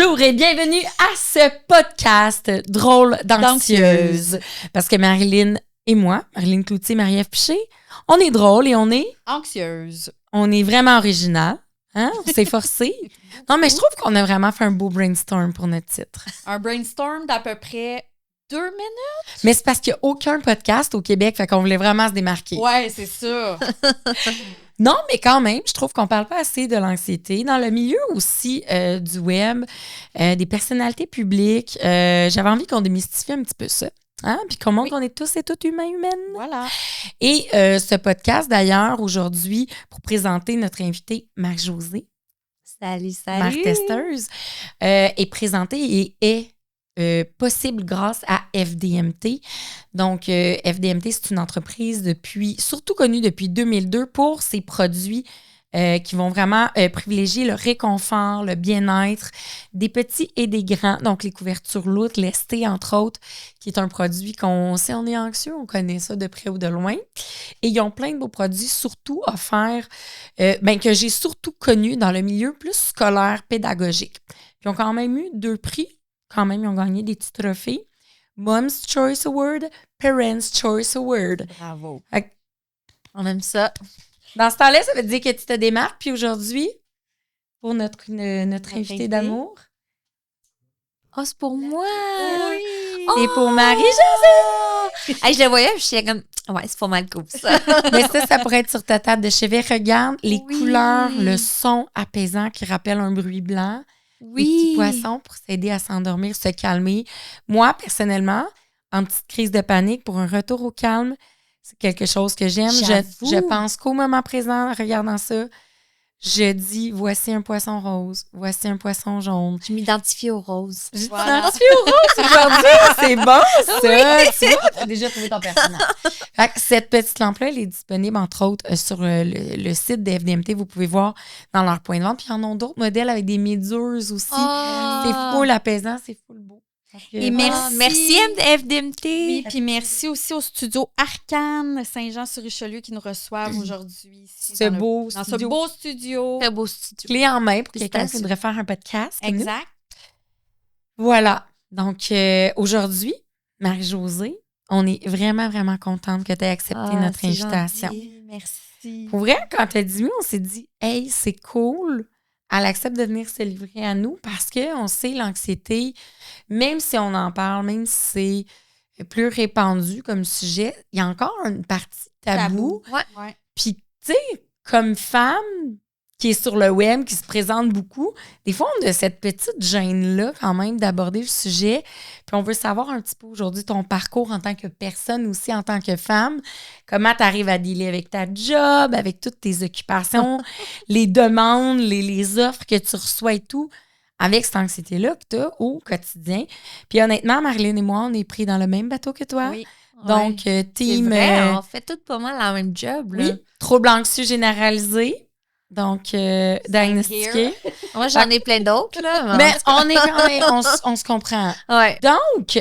Bonjour et bienvenue à ce podcast drôle d'anxieuse. Parce que Marilyn et moi, Marilyn Cloutier, Marie-Ève Piché, on est drôle et on est anxieuse. On est vraiment original. Hein? On s'est forcé. Non, mais je trouve qu'on a vraiment fait un beau brainstorm pour notre titre. Un brainstorm d'à peu près 2 minutes. Mais c'est parce qu'il n'y a aucun podcast au Québec, fait qu'on voulait vraiment se démarquer. Ouais, c'est ça. Non, mais quand même, je trouve qu'on parle pas assez de l'anxiété. Dans le milieu aussi du web, des personnalités publiques, j'avais envie qu'on démystifie un petit peu ça. Hein? Puis qu'on montre qu'on est tous et toutes humains, humaines. Voilà. Et ce podcast, d'ailleurs, aujourd'hui, pour présenter notre invitée Marie-Josée, salut, Mère testeuse, est présentée et est possible grâce à FDMT. Donc, FDMT, c'est une entreprise surtout connue depuis 2002 pour ses produits qui vont vraiment privilégier le réconfort, le bien-être des petits et des grands. Donc, les couvertures lourdes, lesté, entre autres, qui est un produit si on est anxieux, on connaît ça de près ou de loin. Et ils ont plein de beaux produits, surtout offerts, que j'ai surtout connus dans le milieu plus scolaire, pédagogique. Ils ont quand même eu 2 prix. Quand même, ils ont gagné des petits trophées. Mom's Choice Award, Parents' Choice Award. Bravo. On aime ça. Dans ce temps-là, ça veut dire que tu te démarques. Puis aujourd'hui, pour notre invité d'amour. Oh, c'est pour moi! Oui! C'est pour Marie-Josée! Hey, je le voyais, puis j'étais comme, ouais, c'est pas mal cool, ça. Mais ça pourrait être sur ta table de chevet. Regarde les couleurs, le son apaisant qui rappelle un bruit blanc. Oui. Les petits poissons pour s'aider à s'endormir, se calmer. Moi, personnellement, en petite crise de panique, pour un retour au calme, c'est quelque chose que j'aime. Je pense qu'au moment présent, en regardant ça, je dis, voici un poisson rose, voici un poisson jaune. Je m'identifie au rose. Je m'identifie au rose aujourd'hui. C'est bon, ça. Oui. Tu vois, tu as déjà trouvé ton personnage. Fait que cette petite lampe-là, elle est disponible, entre autres, sur le site de FDMT. Vous pouvez voir dans leur point de vente. Puis, ils en ont d'autres modèles avec des méduses aussi. Oh. C'est full apaisant, c'est full beau. Et merci FDMT. Oui, puis merci aussi au studio Arcane Saint-Jean-sur-Richelieu qui nous reçoivent aujourd'hui ici dans ce beau studio. Très beau studio. Clé en main pour quelqu'un qui voudrait faire un podcast. Exact. Voilà. Donc, aujourd'hui, Marie-Josée, on est vraiment, vraiment contente que tu aies accepté notre invitation. Gentil. Merci. Pour vrai, quand tu as dit oui, on s'est dit, hey, c'est cool. Elle accepte de venir se livrer à nous parce qu'on sait l'anxiété, même si on en parle, même si c'est plus répandu comme sujet, il y a encore une partie tabou. Ouais. Puis, tu sais, comme femme qui est sur le web, qui se présente beaucoup, des fois, on a cette petite gêne-là quand même d'aborder le sujet. Puis, on veut savoir un petit peu aujourd'hui ton parcours en tant que personne aussi, en tant que femme. Comment tu arrives à dealer avec ta job, avec toutes tes occupations, les demandes, les offres que tu reçois et tout, avec cette anxiété-là que tu as au quotidien. Puis, honnêtement, Marilyn et moi, on est pris dans le même bateau que toi. Oui. Donc, team... C'est vrai, on fait tout pas mal la même job. Là. Oui, trouble anxieux généralisé. Donc, diagnostiqué. Moi, j'en ai plein d'autres, là. Mais on se comprend. Ouais. Donc,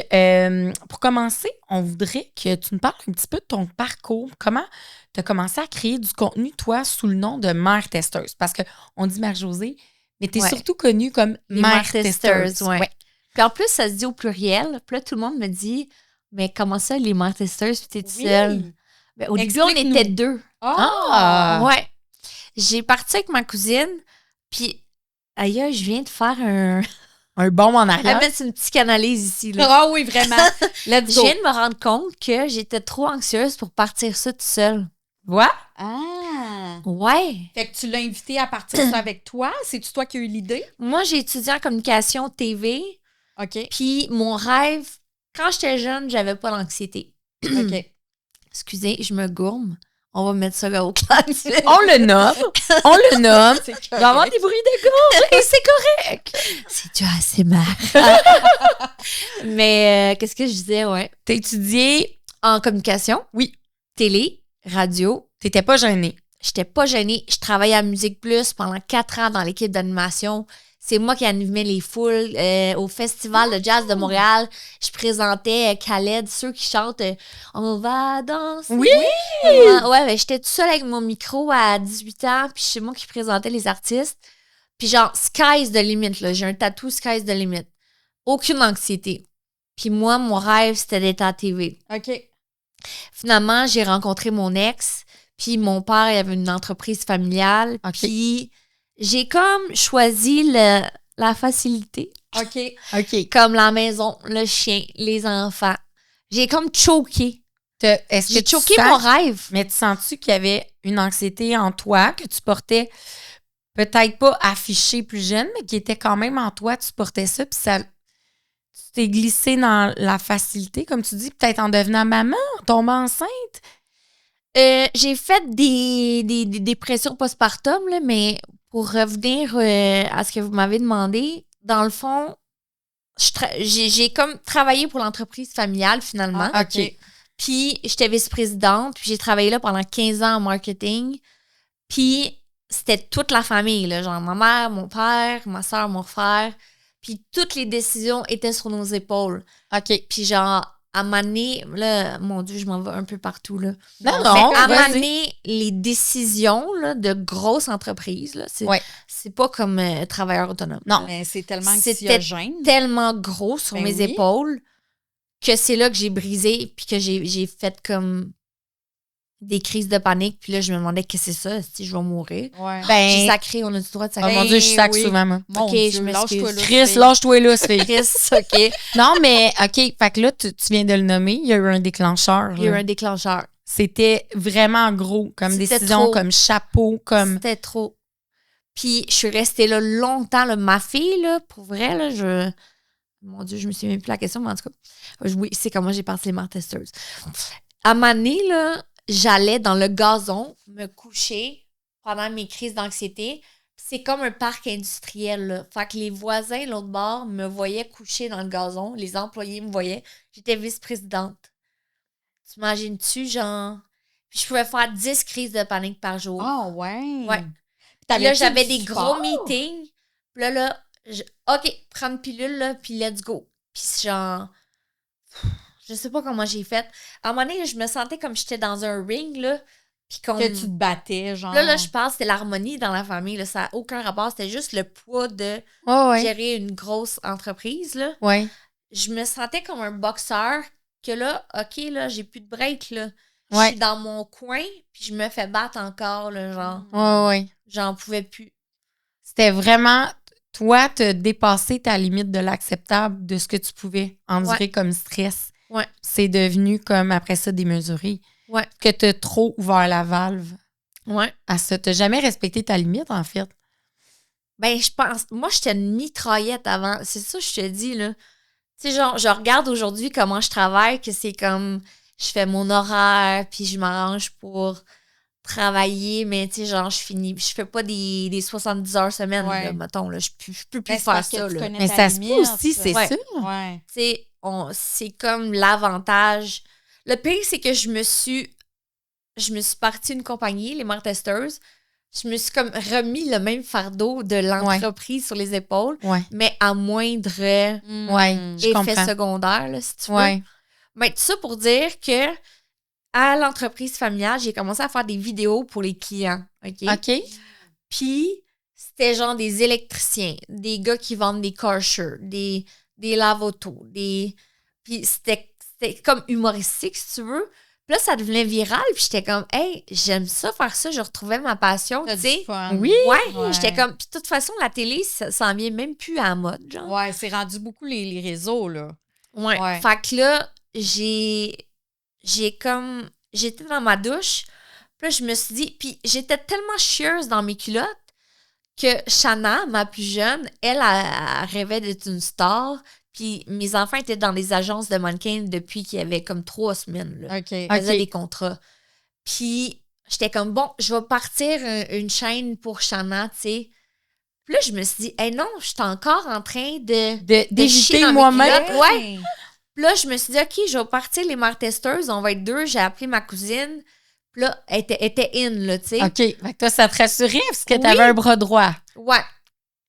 pour commencer, on voudrait que tu nous parles un petit peu de ton parcours. Comment tu as commencé à créer du contenu, toi, sous le nom de Mère testeuse? Parce qu'on dit Marie-Josée, mais tu es surtout connue comme Mère testeuse. Ouais. Puis en plus, ça se dit au pluriel. Puis là, tout le monde me dit, mais comment ça, les mères testeuses, puis t'es toute seule? Ben, au début, on était 2. Ah! Ouais. J'ai parti avec ma cousine, puis ailleurs, je viens de faire un bond en arrière. C'est une psychanalyse ici. Là. Ah oui, vraiment. Je viens de me rendre compte que j'étais trop anxieuse pour partir ça toute seule. What? Ah! Ouais. Fait que tu l'as invité à partir ça avec toi? C'est-tu toi qui as eu l'idée? Moi, j'ai étudié en communication TV. OK. Puis mon rêve, quand j'étais jeune, j'avais pas l'anxiété. OK. Excusez, je me gourme. On va mettre ça au clair. On le nomme. Il va y avoir des bruits de gorge et c'est correct. C'est du ASMR. Mais qu'est-ce que je disais, ouais. T'as étudié en communication. Oui. Télé, radio. T'étais pas gênée. J'étais pas gênée. Je travaillais à Musique Plus pendant 4 ans dans l'équipe d'animation. C'est moi qui animais les foules au Festival de jazz de Montréal. Je présentais Khaled, ceux qui chantent On va danser. Oui! Ouais, j'étais toute seule avec mon micro à 18 ans, puis c'est moi qui présentais les artistes. Puis genre, sky's the limit, là. J'ai un tatou, sky's the limit. Aucune anxiété. Puis moi, mon rêve, c'était d'être à la TV. OK. Finalement, j'ai rencontré mon ex. Puis mon père, il avait une entreprise familiale. OK. Puis j'ai comme choisi la facilité. OK. Comme la maison, le chien, les enfants. J'ai comme choqué. Est-ce que J'ai tu choqué sens- mon rêve. Mais tu sens-tu qu'il y avait une anxiété en toi que tu portais, peut-être pas affichée plus jeune, mais qui était quand même en toi, tu portais ça, puis ça, tu t'es glissé dans la facilité, comme tu dis, peut-être en devenant maman, en tombant enceinte? J'ai fait des dépressions postpartum, là, mais pour revenir à ce que vous m'avez demandé, dans le fond, j'ai comme travaillé pour l'entreprise familiale finalement. Ah, OK. Puis j'étais vice-présidente, puis j'ai travaillé là pendant 15 ans en marketing. Puis c'était toute la famille, là, genre ma mère, mon père, ma soeur, mon frère. Puis toutes les décisions étaient sur nos épaules. OK. Puis genre, à un moment donné, là, mon Dieu, je m'en vais un peu partout, là. Non, Mais non, à un moment vas-y. donné, les décisions là, de grosses entreprises, là, Ouais. c'est pas comme travailleur autonome. Non. Mais c'est tellement C'était anxiogène. tellement gros sur Ben mes oui. épaules que c'est là que j'ai brisé puis que j'ai fait comme des crises de panique. Puis là, je me demandais qu'est-ce que c'est ça, si je vais mourir. Ouais. J'ai Ben, sacré, on a du droit de oh sacrer. mon Dieu, je sac oui. souvent, moi. Mon OK, Dieu, je m'excuse. lâche-toi là, Chris, fille. lâche-toi là, fille. Chris, OK. Non, mais OK, fait que là, tu viens de le nommer, il y a eu un déclencheur. Il y a eu là. un déclencheur. C'était vraiment gros, comme C'était décision, trop. comme chapeau, comme... C'était trop. Puis je suis restée là longtemps. Là. Ma fille, là, pour vrai, là, mon Dieu, je me souviens même plus la question, mais en tout cas, oui, c'est comment j'ai passé les Mart Testers. À un moment donné, là, j'allais dans le gazon me coucher pendant mes crises d'anxiété. C'est comme un parc industriel, là. Fait que les voisins, l'autre bord, me voyaient coucher dans le gazon. Les employés me voyaient. J'étais vice-présidente. T'imagines-tu, genre... Puis je pouvais faire 10 crises de panique par jour. Ah, ouais. Ouais. Puis là, j'avais des gros meetings. Puis là, OK, prends une pilule, là, puis let's go. Puis genre, je sais pas comment j'ai fait. À un moment donné, je me sentais comme j'étais dans un ring, là. Puis qu'on... Que tu te battais, genre. Là, je pense que c'était l'harmonie dans la famille, là. Ça n'a aucun rapport. C'était juste le poids de Ouais. gérer une grosse entreprise, là. Ouais. Je me sentais comme un boxeur que là, OK, là, j'ai plus de break, là. Je Ouais. suis dans mon coin, puis je me fais battre encore, là, genre. Ouais. J'en pouvais plus. C'était vraiment, toi, te dépasser ta limite de l'acceptable de ce que tu pouvais endurer comme stress. Ouais. C'est devenu comme, après ça, démesuré. Ouais. Que t'as trop ouvert la valve Ouais. à ça. T'as jamais respecté ta limite, en fait. Ben, je pense... Moi, j'étais une mitraillette avant. C'est ça que je te dis, là. Tu sais, genre, je regarde aujourd'hui comment je travaille, que c'est comme... Je fais mon horaire, puis je m'arrange pour travailler, mais tu sais, genre, je fais pas des 70 heures semaine, Ouais. là, mettons, là. Je peux plus Mais c'est faire parce que ça, tu là. connais Mais ta ça se peut limite. aussi, c'est Ouais. ça. Ouais. Tu sais, c'est comme l'avantage. Le pire, c'est que je me suis partie d'une compagnie, les Mart Testers. Je me suis comme remis le même fardeau de l'entreprise sur les épaules, Ouais. mais à moindre Ouais, je effet comprends. secondaire, là, si tu veux. Ouais. Mais tout ça pour dire que à l'entreprise familiale, j'ai commencé à faire des vidéos pour les clients. OK? OK. Puis, c'était genre des électriciens, des gars qui vendent des car shirts, des lave-autos, Puis, c'était comme humoristique, si tu veux. Puis là, ça devenait viral, puis j'étais comme, hey, j'aime ça, faire ça, je retrouvais ma passion, T'as tu du sais. fun. Oui. Ouais, j'étais comme, puis de toute façon, la télé, ça en vient même plus à la mode, genre. Ouais, c'est rendu beaucoup les réseaux, là. Ouais. Ouais. Fait que là, j'étais dans ma douche, puis là, je me suis dit, puis j'étais tellement chieuse dans mes culottes que Shanna, ma plus jeune, elle rêvait d'être une star, puis mes enfants étaient dans les agences de mannequins depuis qu'il y avait comme 3 semaines, là. OK. Ils faisaient des contrats. Puis j'étais comme, bon, je vais partir une chaîne pour Shanna, tu sais. Puis là, je me suis dit, hey, non, je suis encore en train de chier D'éviter dans mes moi-même. culottes. Ouais. Puis là, je me suis dit, OK, je vais partir les Mart Testers, on va être 2. J'ai appelé ma cousine. Puis là, elle était in, là, tu sais. OK. Fait que toi, ça te rassurait parce que Oui. t'avais un bras droit. Ouais.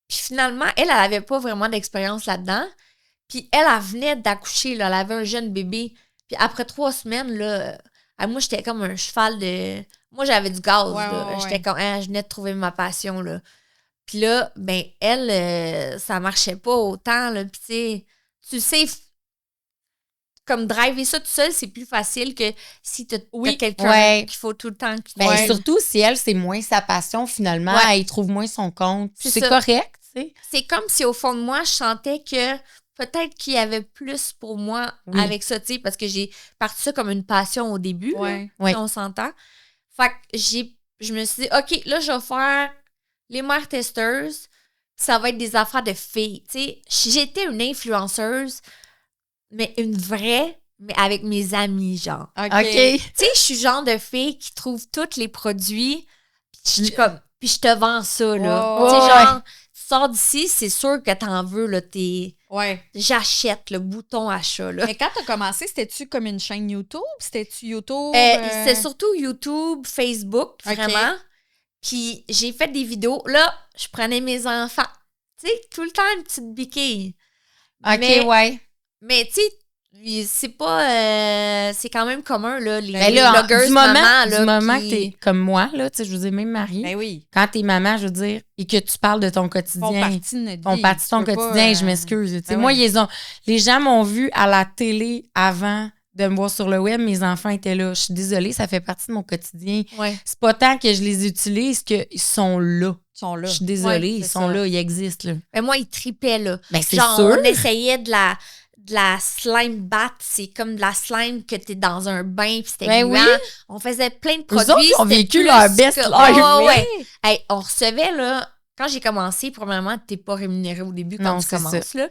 Puis finalement, elle avait pas vraiment d'expérience là-dedans. Puis elle venait d'accoucher, là. Elle avait un jeune bébé. Puis après 3 semaines, là, moi, j'étais comme un cheval de... Moi, j'avais du gaz, Ouais, là. ouais, J'étais comme, je venais de trouver ma passion, là. Puis là, ben, elle, ça marchait pas autant, là. Puis tu sais, comme driver ça tout seul, c'est plus facile que si t'as quelqu'un qu'il faut tout le temps. Surtout si elle, c'est moins sa passion, finalement, elle trouve moins son compte. C'est correct, tu sais. C'est comme si au fond de moi, je sentais que peut-être qu'il y avait plus pour moi avec ça, tu sais, parce que j'ai parti ça comme une passion au début, si on s'entend. Fait que je me suis dit, OK, là, je vais faire les mères testeuses, ça va être des affaires de filles, tu sais. J'étais une influenceuse, mais une vraie, mais avec mes amis, genre. OK. Tu sais, je suis le genre de fille qui trouve tous les produits, puis je te vends ça, là. Tu sais, genre, tu sors d'ici, c'est sûr que t'en veux, là, j'achète le bouton achat, là. Mais quand t'as commencé, c'était-tu comme une chaîne YouTube? C'était-tu YouTube? C'était surtout YouTube, Facebook, vraiment. Puis j'ai fait des vidéos. Là, je prenais mes enfants. Tu sais, tout le temps une petite béquille. OK, mais tu sais, c'est pas... c'est quand même commun, là, les blogueuses du moment qui... que t'es comme moi, là, tu sais, je veux dire, même Marie, quand t'es maman, je veux dire, et que tu parles de ton quotidien, ton quotidien, je m'excuse. Tu sais, moi, les gens m'ont vu à la télé avant de me voir sur le web, mes enfants étaient là. Je suis désolée, ça fait partie de mon quotidien. C'est pas tant que je les utilise qu'ils sont là. Je suis désolée, ils sont là, ils existent, là. Mais moi, ils tripaient, là. Ben, c'est genre, sûr. On essayait de la slime bath, c'est comme de la slime que t'es dans un bain, puis c'était gluant. On faisait plein de produits. Eux autres, ils ont vécu leur best life. Hey, on recevait, là, quand j'ai commencé, premièrement, t'es pas rémunéré au début quand tu commences, là.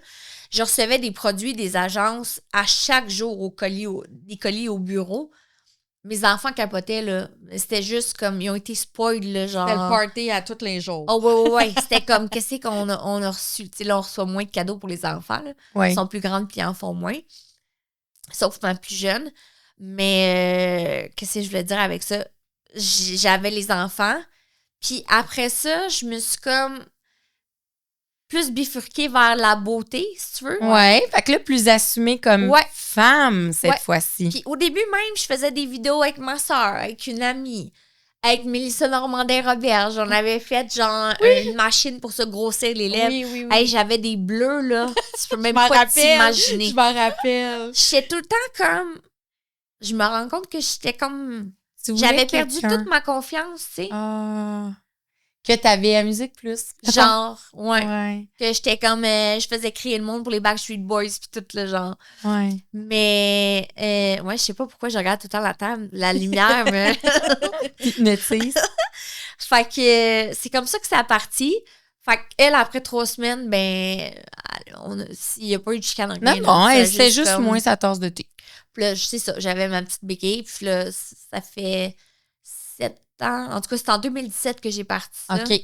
Je recevais des produits des agences à chaque jour des colis au bureau. Mes enfants capotaient, là. C'était juste comme, ils ont été spoiled, là, genre. C'était le party à tous les jours. Oh, ouais. C'était comme, qu'est-ce qu'on a reçu? Tu sais, là, on reçoit moins de cadeaux pour les enfants, là. Ils sont plus grandes puis ils en font moins. Sauf ma plus jeune. Mais, qu'est-ce que je voulais dire avec ça? J'avais les enfants. Puis après ça, je me suis comme plus bifurquée vers la beauté, si tu veux. Ouais, fait que là, plus assumée comme femme cette fois-ci. Puis au début même, je faisais des vidéos avec ma soeur, avec une amie, avec Mélissa Normandin-Robert. J'en avais fait genre une machine pour se grossir les lèvres. Oui. Hey, j'avais des bleus, là. Tu peux même pas t'imaginer. Je m'en rappelle. J'étais tout le temps comme... Je me rends compte que j'étais comme... J'avais perdu toute ma confiance, tu sais. Que t'avais la musique plus. Genre, que j'étais comme... je faisais crier le monde pour les Backstreet Boys puis tout le genre. Mais, je sais pas pourquoi je regarde tout le temps la table, la lumière, mais... Hypnotise. Fait que c'est comme ça que ça a parti. Fait qu'elle, après 3 semaines, ben, il n'y a pas eu de chicane. Non, elle fait juste comme... moins sa tasse de thé. Puis là, c'est ça, j'avais ma petite béquille. Puis là, ça fait 7 ans. En tout cas, c'est en 2017 que j'ai parti ça. OK.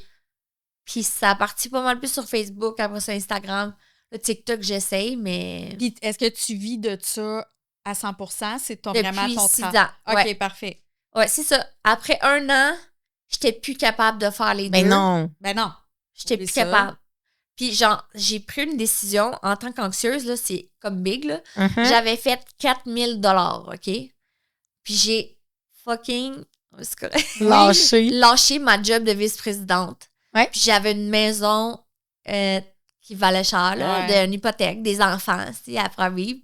Puis ça a parti pas mal plus sur Facebook, après ça, Instagram. Le TikTok, j'essaye, mais... Puis est-ce que tu vis de ça à 100%? C'est vraiment ton 6 ans. OK, parfait. Ouais, c'est ça. Après 1 an, j'étais plus capable de faire les deux. Ben non. J'étais plus capable. Puis genre, j'ai pris une décision en tant qu'anxieuse, là, c'est comme big, là. J'avais fait 4000 $, OK? Puis j'ai fucking... lâché ma job de vice-présidente. Puis j'avais une maison qui valait cher, là, d'une hypothèque, des enfants, tu sais, à vivre.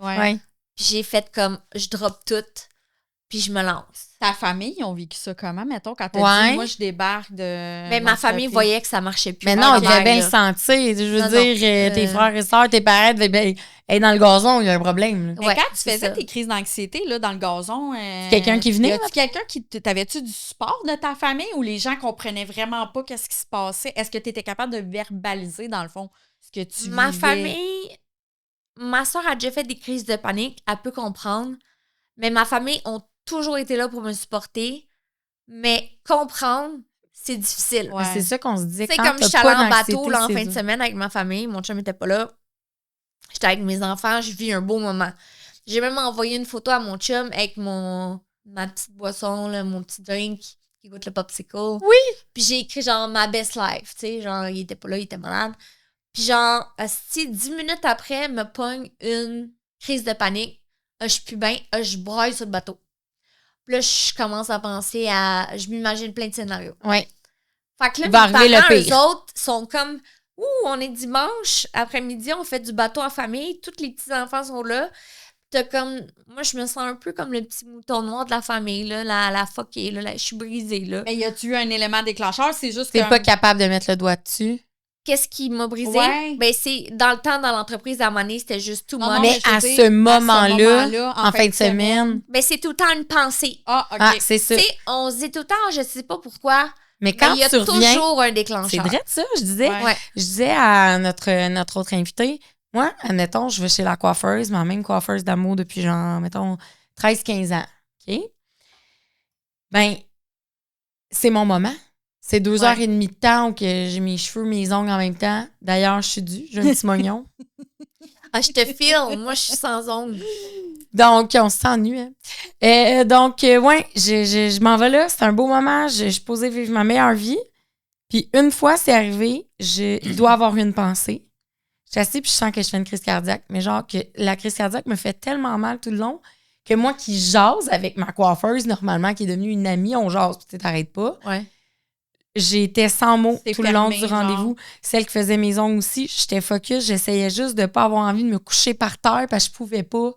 Puis j'ai fait comme, je drop tout, puis je me lance. Ta famille, ils ont vécu ça comment, mettons, quand t'as dit, moi, je débarque de... Mais ma famille voyait que ça marchait plus. Mais non, ils devaient bien le sentir. Je veux dire, tes frères et sœurs, tes parents devaient être dans le gazon, il y a un problème. Mais quand tu faisais tes crises d'anxiété, là, dans le gazon... quelqu'un qui venait? T'avais-tu du support de ta famille ou les gens comprenaient vraiment pas qu'est-ce qui se passait? Est-ce que tu étais capable de verbaliser, dans le fond, ce que tu vivais? Ma famille... Ma soeur a déjà fait des crises de panique, elle peut comprendre. Mais ma famille ont toujours été là pour me supporter. Mais comprendre, c'est difficile. C'est ça qu'on se dit. C'est comme je suis allée en bateau là, en fin de semaine avec ma famille. Mon chum n'était pas là. J'étais avec mes enfants. Je vis un beau moment. J'ai même envoyé une photo à mon chum avec ma petite boisson, là, mon petit drink qui goûte le popsicle. Oui! Puis j'ai écrit genre ma best life. Tu sais, genre, il était pas là, il était malade. Puis genre, 10 minutes après, me pogne une crise de panique. Je suis plus bien. Je broille sur le bateau. Puis là, je commence à penser à... Je m'imagine plein de scénarios. Ouais. Fait que là, Il va mes arriver le parents, pire. eux autres, sont comme « Ouh, on est dimanche, après-midi, on fait du bateau en famille, tous les petits-enfants sont là. » T'as comme... Moi, je me sens un peu comme le petit mouton noir de la famille, là, la fuckée, là, je suis brisée, là. Mais y a-tu eu un élément déclencheur? C'est juste T'es comme... pas capable de mettre le doigt dessus. Qu'est-ce qui m'a brisée? Ouais. Ben, c'est... Dans le temps, dans l'entreprise, à un moment donné, c'était juste tout Non, much. non, Mais je veux à dire, ce moment-là, en en fin de semaine. Ben, c'est tout le temps une pensée. Ah, OK. Ah, c'est ça. Tu sais, on se dit tout le temps, je sais pas pourquoi, Mais mais quand il y a tu reviens, toujours un c'est déclencheur. vrai de ça, je disais. Ouais. Ouais. Je disais à notre autre invité, moi, admettons, je vais chez la coiffeuse, ma même coiffeuse d'amour depuis genre, mettons, 13-15 ans. OK? Ben, c'est mon moment. C'est 2 heures et demie de temps où que j'ai mes cheveux, mes ongles en même temps. D'ailleurs, je suis due, j'ai un petit mognon. Ah, je te file, moi, je suis sans ongles. Donc, on s'ennuie. Hein? Donc, ouais, je m'en vais là. C'est un beau moment. Je suis posée vivre ma meilleure vie. Puis, une fois c'est arrivé, il doit avoir une pensée. Je suis assise puis je sens que je fais une crise cardiaque. Mais genre, que la crise cardiaque me fait tellement mal tout le long que moi qui jase avec ma coiffeuse, normalement, qui est devenue une amie, on jase, puis tu t'arrêtes pas. Ouais. J'étais sans mots C'est tout le long fermé, du rendez-vous. Celle qui faisait mes ongles aussi, j'étais focus. J'essayais juste de pas avoir envie de me coucher par terre parce que je pouvais pas.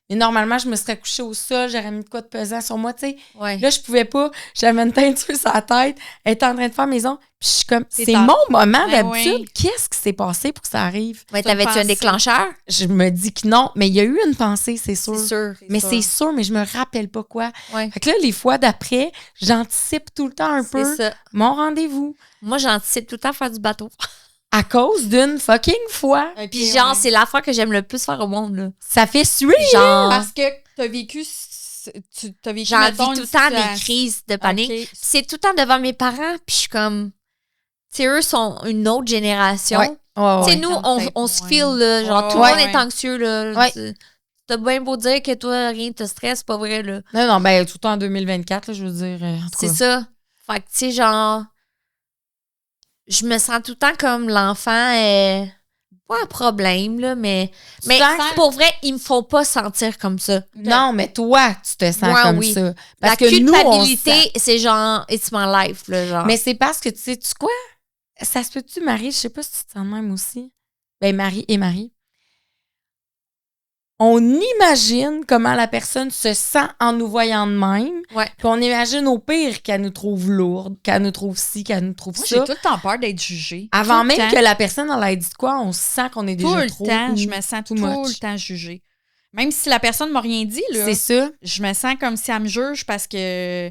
Mais normalement, je me serais couchée au sol, j'aurais mis de quoi de pesant sur moi, tu sais. Ouais. Là, je pouvais pas. J'avais une teinture sur la tête. Elle était en train de faire mes ongles. Puis je suis comme, c'est en- mon moment Ben d'habitude. oui. Qu'est-ce qui s'est passé pour que ça arrive? Mais C'est une t'avais-tu un pensée. déclencheur? Je me dis que non, mais il y a eu une pensée, c'est sûr. C'est sûr. Mais c'est sûr, mais je me rappelle pas quoi. Ouais. Fait que là, les fois d'après, j'anticipe tout le temps un peu C'est ça. mon rendez-vous. Moi, j'anticipe tout le temps faire du bateau. À cause d'une fucking fois. OK, Puis genre, ouais. c'est l'affaire que j'aime le plus faire au monde, là. Ça fait suer. Genre, Parce que t'as vécu... T'as vécu, j'en vis mettons, tout une le temps situation- des crises de panique. OK. C'est tout le temps devant mes parents, puis je suis comme... Tu sais, eux sont une autre génération. Ouais. Ouais, Tu sais, ouais. nous, comme on peut-être se moins. file, là. Genre, Ouais, tout le monde ouais. est anxieux, là. Ouais. T'as bien beau dire que toi, rien te stresse, c'est pas vrai, là. Non, non, ben, tout le temps en 2024, là, je veux dire. En tout C'est cas. ça. Fait que, tu sais, genre... Je me sens tout le temps comme l'enfant... pas un problème, là, mais sens- pour vrai, ils me font pas sentir comme ça. Non, mais toi, tu te sens Moi, comme oui. ça. Parce La que nous, on culpabilité, c'est genre, it's my life, là, genre. Mais c'est parce que, tu sais, tu quoi? Ça se peut-tu, Marie? Je sais pas si tu te sens de même aussi. Ben, Marie et Marie. On imagine comment la personne se sent en nous voyant de même. Ouais. Puis on imagine au pire qu'elle nous trouve lourde, qu'elle nous trouve ci, qu'elle nous trouve Moi, j'ai ça. tout le temps peur d'être jugée. Avant Tout le même temps. que la personne en ait dit de quoi, on sent qu'on est Tout déjà le trop. temps, ou je me sens too tout much. le temps jugée. Même si la personne m'a rien dit, là, C'est ça. je me sens comme si elle me juge parce que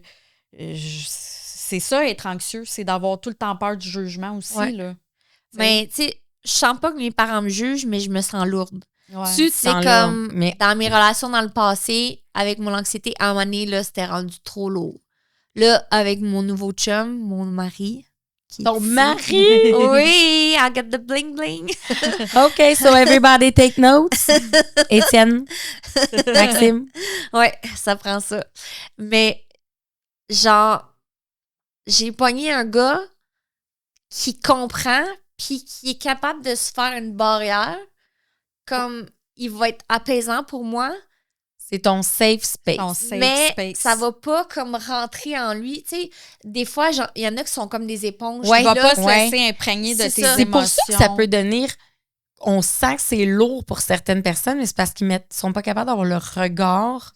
c'est ça, être anxieux, c'est d'avoir tout le temps peur du jugement aussi. Ouais. Là. Mais, tu sais, je sens pas que mes parents me jugent, mais je me sens lourde. Ouais. Tu te C'est sens là, comme, mais dans mes relations dans le passé, avec mon anxiété, à un moment donné, là, c'était rendu trop lourd. Là, avec mon nouveau chum, mon mari. qui est ton ici. mari! Oui, I got the bling bling. OK, so everybody take notes. Étienne, Maxime. Ouais, ça prend ça. Mais, genre, j'ai pogné un gars qui comprend puis qui est capable de se faire une barrière. Comme, il va être apaisant pour moi, C'est ton safe space. Ton safe mais space. ça va pas comme rentrer en lui. Tu sais, des fois, il y en a qui sont comme des éponges. Ouais, Tu vas Là, pas se ouais. laisser imprégner de C'est tes ça. C'est émotions. pour ça que ça peut donner. On sent que c'est lourd pour certaines personnes, mais c'est parce qu'ils sont pas capables d'avoir le regard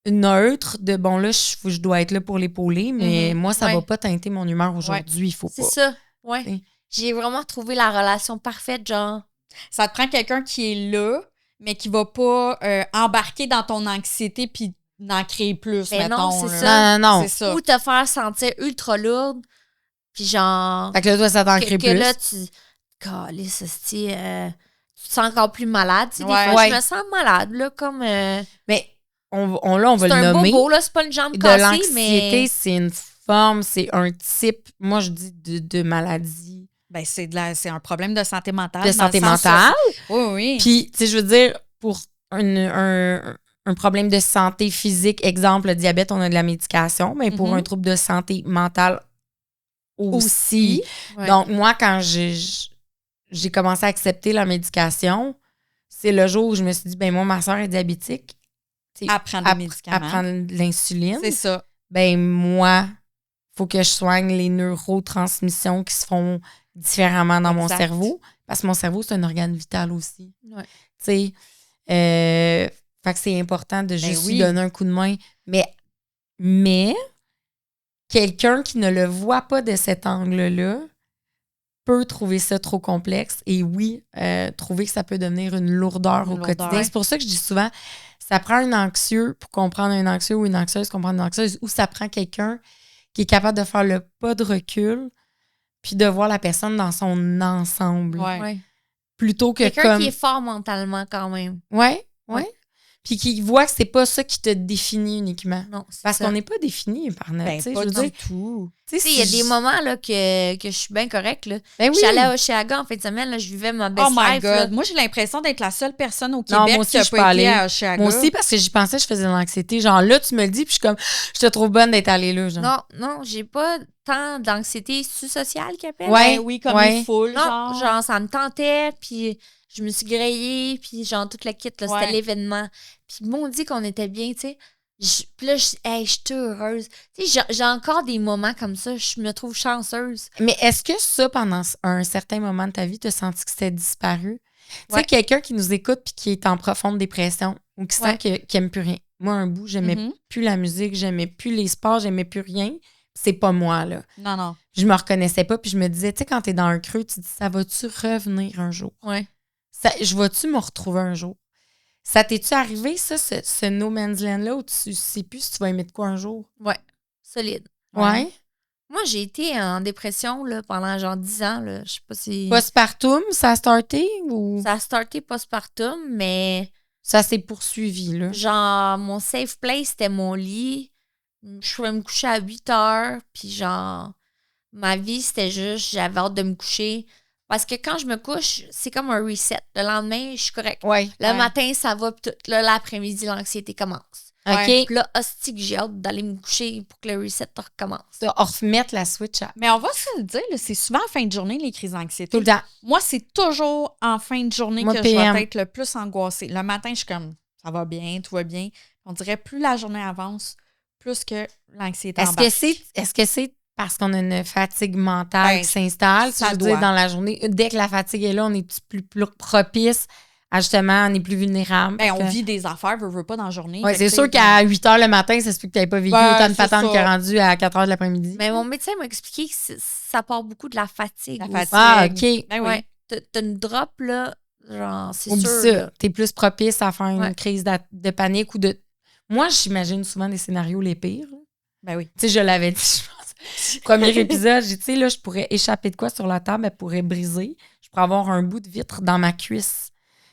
neutre de bon, là, je dois être là pour l'épauler, mais moi, ça Ouais. va pas teinter mon humeur aujourd'hui, il faut c'est pas. ça. Ouais. Oui. J'ai vraiment trouvé la relation parfaite, genre. Ça te prend quelqu'un qui est là, mais qui va pas embarquer dans ton anxiété puis d'en créer plus, Mais non, mettons. c'est là. ça. Non, non, non. C'est ça. Ou te faire sentir ultra lourde. Puis genre. Fait que là, toi, ça t'en que, crée que plus. là, tu. Calisse, hostie, tu te sens encore plus malade. Tu sais, Ouais. des fois, Ouais. je me sens malade, là, comme. Mais on va c'est le un nommer. bobo, là, c'est pas une jambe De cassée, l'anxiété, mais. c'est une forme, c'est un type, moi, je dis de maladie, Ben, c'est un problème de santé mentale. de dans le santé sens où- mentale. Oui, oui. Puis, tu sais, je veux dire, pour un problème de santé physique, exemple, le diabète, on a de la médication, mais pour Mhm. un trouble de santé mentale aussi. Ouais. Donc, moi, quand j'ai commencé à accepter la médication, c'est le jour où je me suis dit, ben moi, ma soeur est diabétique. Tu sais, à prendre des médicaments. à prendre de l'insuline. C'est ça. Ben moi, faut que je soigne les neurotransmissions qui se font différemment dans mon Exact. cerveau. Parce que mon cerveau, c'est un organe vital aussi. Ouais. Tu sais, fait que c'est important de juste lui donner un coup de main. Mais quelqu'un qui ne le voit pas de cet angle-là peut trouver ça trop complexe et trouver que ça peut devenir une lourdeur au quotidien. C'est pour ça que je dis souvent, ça prend un anxieux pour comprendre un anxieux ou une anxieuse comprendre une anxieuse, ou ça prend quelqu'un qui est capable de faire le pas de recul puis de voir la personne dans son ensemble. Ouais. Plutôt que Quelqu'un qui est fort mentalement quand même. Ouais. Puis qui voit que c'est pas ça qui te définit uniquement. Non, parce qu'on n'est pas défini par notre... Ben, pas du tout. Tu sais, il y a des moments là, que je suis bien correcte. Là. Ben oui. Je suis allée à Oshéaga en fin de semaine, là, je vivais ma best Oh my life. God. Là. Moi, j'ai l'impression d'être la seule personne au Non, Québec moi aussi, qui a je peux pas été aller. à Oshéaga. Moi aussi, parce que j'y pensais, je faisais de l'anxiété. Genre là, tu me le dis, puis je suis comme, je te trouve bonne d'être allée là. Genre. Non, j'ai pas tant d'anxiété sociale qu'il appelle. Ouais. Ben oui, comme une foule, Non, genre, ça me tentait, puis je me suis grillée, puis genre, toute la kit, là, c'était l'événement. Puis m'ont dit qu'on était bien, tu sais. Puis là, je suis heureuse. Tu sais, j'ai encore des moments comme ça, je me trouve chanceuse. Mais est-ce que ça, pendant un certain moment de ta vie, tu as senti que c'était disparu? Tu sais, quelqu'un qui nous écoute puis qui est en profonde dépression ou qui sent qu'il n'aime plus rien. Moi, un bout, j'aimais plus la musique, j'aimais plus les sports, j'aimais plus rien. C'est pas moi, là. Non. Je me reconnaissais pas, puis je me disais, tu sais, quand t'es dans un creux, tu te dis, ça va-tu revenir un jour? Ouais. Je vais-tu me retrouver un jour? Ça t'es-tu arrivé, ça, ce no man's land-là, où tu sais plus si tu vas aimer de quoi un jour? Ouais, solide. Ouais. Moi, j'ai été en dépression là, pendant genre 10 ans. Là. Je sais pas si... Postpartum, ça a starté ou... Ça a starté postpartum, mais... Ça s'est poursuivi, là. Genre, mon safe place, c'était mon lit. Je pouvais me coucher à 8 heures, puis genre, ma vie, c'était juste, j'avais hâte de me coucher. Parce que quand je me couche, c'est comme un reset. Le lendemain, je suis correcte. Ouais. Le matin, ça va, puis tout. Là, l'après-midi, l'anxiété commence. OK. Puis là, hostie que j'ai hâte d'aller me coucher pour que le reset recommence. On remettre la switch à... Mais on va se le dire, là, c'est souvent en fin de journée, les crises d'anxiété. Tout le temps. Moi, c'est toujours en fin de journée Moi, que PM. je vais être le plus angoissée. Le matin, je suis comme, ça va bien, tout va bien. On dirait plus la journée avance, plus que l'anxiété embarque. Est-ce que c'est parce qu'on a une fatigue mentale qui s'installe? ça Tu veux doit. dire, dans la journée, dès que la fatigue est là, on est plus propice à justement, on est plus vulnérable. Ben, on vit des affaires, veut pas dans la journée. Ouais, Fait c'est que, sûr tu sais, qu'à 8 h le matin, ça se peut que tu n'aies pas vécu Ben, autant de c'est patente ça. que rendu à 4 h de l'après-midi. Mais mon médecin m'a expliqué que ça part beaucoup de la fatigue. La aussi. fatigue. Ah, OK. Ben oui. Ouais. T'as une drop, là, genre, c'est Oublie sûr. ça. là. T'es plus propice à faire une Ouais. crise de panique ou de... Moi, j'imagine souvent des scénarios les pires. là. Ben oui. Tu sais, je l'avais dit, je pense. Premier épisode, j'ai dit, tu sais, là, je pourrais échapper de quoi sur la table, elle pourrait briser. Je pourrais avoir un bout de vitre dans ma cuisse.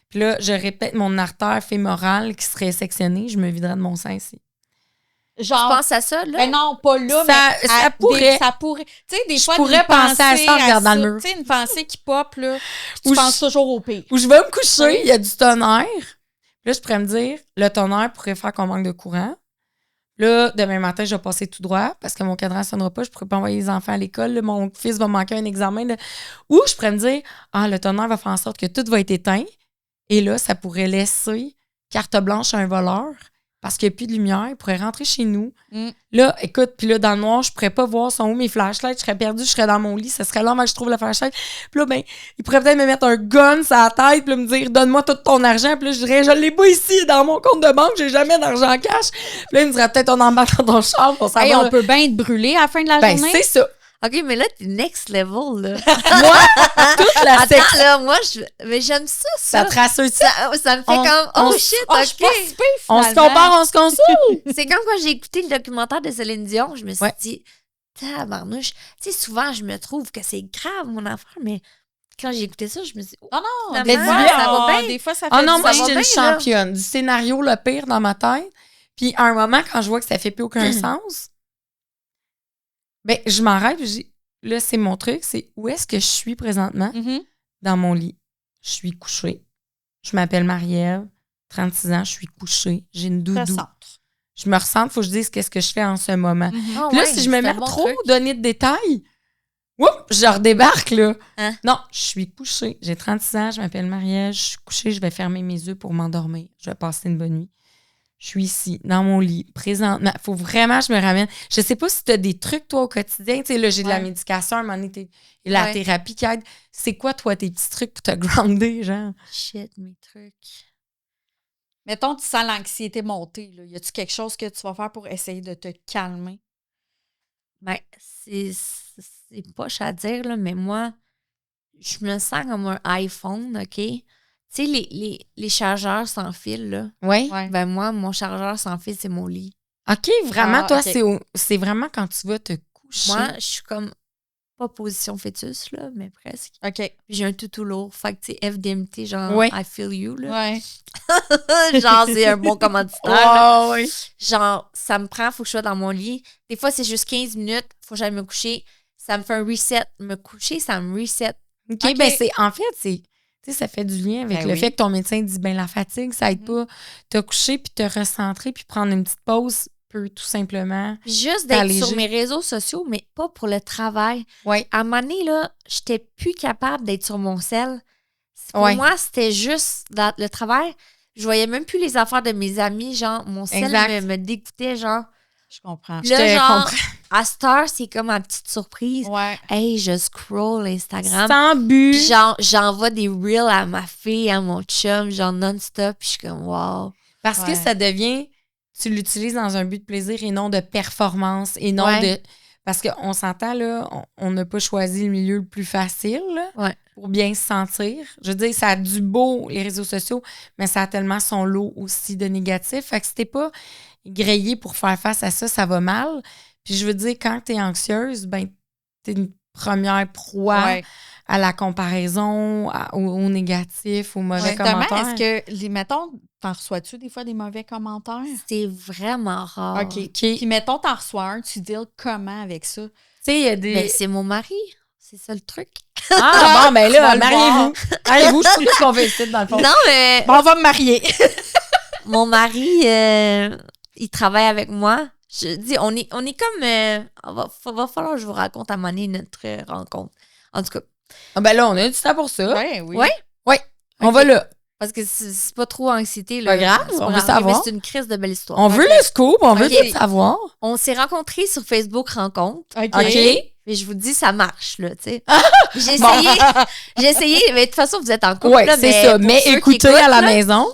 Puis là, j'aurais peut-être mon artère fémorale qui serait sectionnée. Je me viderais de mon sein ici. Tu Genre, penses à ça, là? ben non, pas là, mais Ça pourrait. ça pourrait. Tu sais, des Je fois, pourrais une penser à pensée ça en regardant ça, le mur. Tu sais, une pensée qui pop, là, Ou tu je- penses toujours au pire. Où je vais me coucher, il y a du tonnerre. Là, je pourrais me dire, le tonnerre pourrait faire qu'on manque de courant. Là, demain matin, je vais passer tout droit parce que mon cadran ne sonnera pas. Je ne pourrais pas envoyer les enfants à l'école. Là, mon fils va manquer un examen. Là. Ou je pourrais me dire, le tonnerre va faire en sorte que tout va être éteint. Et là, ça pourrait laisser carte blanche à un voleur parce qu'il n'y a plus de lumière. Il pourrait rentrer chez nous. Là, écoute, puis là, dans le noir, je ne pourrais pas voir sont où mes flashlights. Je serais perdue, je serais dans mon lit. Ça serait là avant que je trouve le flashlight. Puis là, ben, il pourrait peut-être me mettre un gun sur la tête puis là, me dire, donne-moi tout ton argent. Puis là, je dirais, je l'ai pas ici, dans mon compte de banque, j'ai jamais d'argent cash. Puis là, il me dirait, peut-être on embarque dans ton char pour savoir. Hey, on peut bien être brûlé à la fin de la Ben, journée. c'est ça. OK, mais là, t'es next level, là. Moi, toute la Attends, section, là, moi, mais j'aime ça. ça te rassure. Ça me fait On- comme, on- oh shit, Oh, je suis OK. pas si pire, On se finalement. compare, on se console. C'est comme quand j'ai écouté le documentaire de Céline Dion, je me suis Ouais. dit, tabarnouche. Tu sais, souvent, je me trouve que c'est grave, mon affaire, mais quand j'ai écouté ça, je me suis dit, oh, Non, non, Mais des dis-le. fois, Ça va bien. Des fois, ça fait Ah non, du moi, bien. je suis une bien, là. championne du scénario le pire dans ma tête. Puis à un moment, quand je vois que ça fait plus aucun sens, ben, je m'arrête et je dis, là, c'est mon truc, c'est où est-ce que je suis présentement? Mhm. Dans mon lit. Je suis couchée. Je m'appelle Marie-Ève, 36 ans, je suis couchée. J'ai une doudou. Recentre. Je me ressens, il faut que je dise qu'est-ce que je fais en ce moment. Mhm. Ah Puis là, ouais, si je me c'est mets un à bon trop truc. donner de détails, oups, je redébarque, là. Hein? Non, je suis couchée. J'ai 36 ans, je m'appelle Marie-Ève, je suis couchée, je vais fermer mes yeux pour m'endormir. Je vais passer une bonne nuit. je suis ici, dans mon lit, présentement. Faut vraiment que je me ramène. Je sais pas si tu as des trucs, toi, au quotidien. Tu sais, là, j'ai de la médication, à un moment donné, la thérapie qui aide. C'est quoi, toi, tes petits trucs pour te grounder, genre? Shit, mes trucs. Mettons, tu sens l'anxiété monter. Là. Y a-tu quelque chose que tu vas faire pour essayer de te calmer? Ben, c'est poche à dire, là, mais moi, je me sens comme un iPhone, OK? Tu sais, les chargeurs sans fil, là. Oui. Ouais. Ben, moi, mon chargeur sans fil, c'est mon lit. OK, vraiment, toi, OK. c'est vraiment quand tu vas te coucher. Moi, je suis comme, pas position fœtus, là, mais presque. OK. Puis j'ai un toutou lourd. Fait que, tu sais, FDMT, genre, Ouais. I feel you, là. Ouais. Genre, c'est un bon commanditaire. ouais. Genre, ça me prend, faut que je sois dans mon lit. Des fois, c'est juste 15 minutes, faut que j'aille me coucher. Ça me fait un reset. Me coucher, ça me reset. OK, ben en fait, tu sais, ça fait du lien avec Ben le oui. fait que ton médecin dit, ben la fatigue, ça aide pas. Te coucher puis te recentrer puis prendre une petite pause peut tout simplement. Juste d'être Alléger. sur mes réseaux sociaux, mais pas pour le travail. Oui. À un moment donné, là, j'étais plus capable d'être sur mon sel. Pour Ouais. moi, c'était juste dans le travail. Je voyais même plus les affaires de mes amis. Genre, mon sel Exact. me dégoûtait, genre. Je comprends. Là, te genre, comprends. à cette heure, c'est comme ma petite surprise. Ouais. Hey, je scroll Instagram. Sans but. Puis genre, j'envoie des reels à ma fille, à mon chum, genre non-stop. Puis je suis comme, wow. Parce Ouais. que ça devient, tu l'utilises dans un but de plaisir et non de performance et non Ouais. de... Parce qu'on s'entend, là, on n'a pas choisi le milieu le plus facile là, Ouais. pour bien se sentir. Je veux dire, ça a du beau, les réseaux sociaux, mais ça a tellement son lot aussi de négatifs. Fait que si t'es pas grillé pour faire face à ça, ça va mal. Puis je veux dire, quand t'es anxieuse, ben t'es une première proie Ouais. à la comparaison, au négatif, aux mauvais Justement, commentaires. est-ce que, mettons, t'en reçois-tu des fois des mauvais commentaires? C'est vraiment rare. OK. OK. Puis, mettons, t'en reçois un, tu deals comment avec ça? Tu sais, il y a des... Ben, c'est mon mari. C'est ça le truc. Ah, bon, ben Tu vas là, le mariez-vous. Mariez-vous, je suis tout qu'on fait ici, dans le fond. Non, mais Bon, on va me marier. mon mari, il travaille avec moi. Je dis, on est comme... va falloir que je vous raconte à un moment donné notre rencontre. En tout cas, Ah, ben là, on a du temps pour ça. Ouais, oui. Ouais. On OK. va là. parce que c'est pas trop anxiété. Pas Là. grave, C'est on veut grave, savoir. mais c'est une crise de belle histoire. On veut le scoop, on veut OK. tout savoir. On s'est rencontrés sur Facebook Rencontre. OK. OK. Et je vous dis, ça marche, là, tu sais. J'ai essayé, mais de toute façon, vous êtes en couple, Oui, là, c'est ça. pour Mais ceux qui écoutez écoutent, à la là, maison.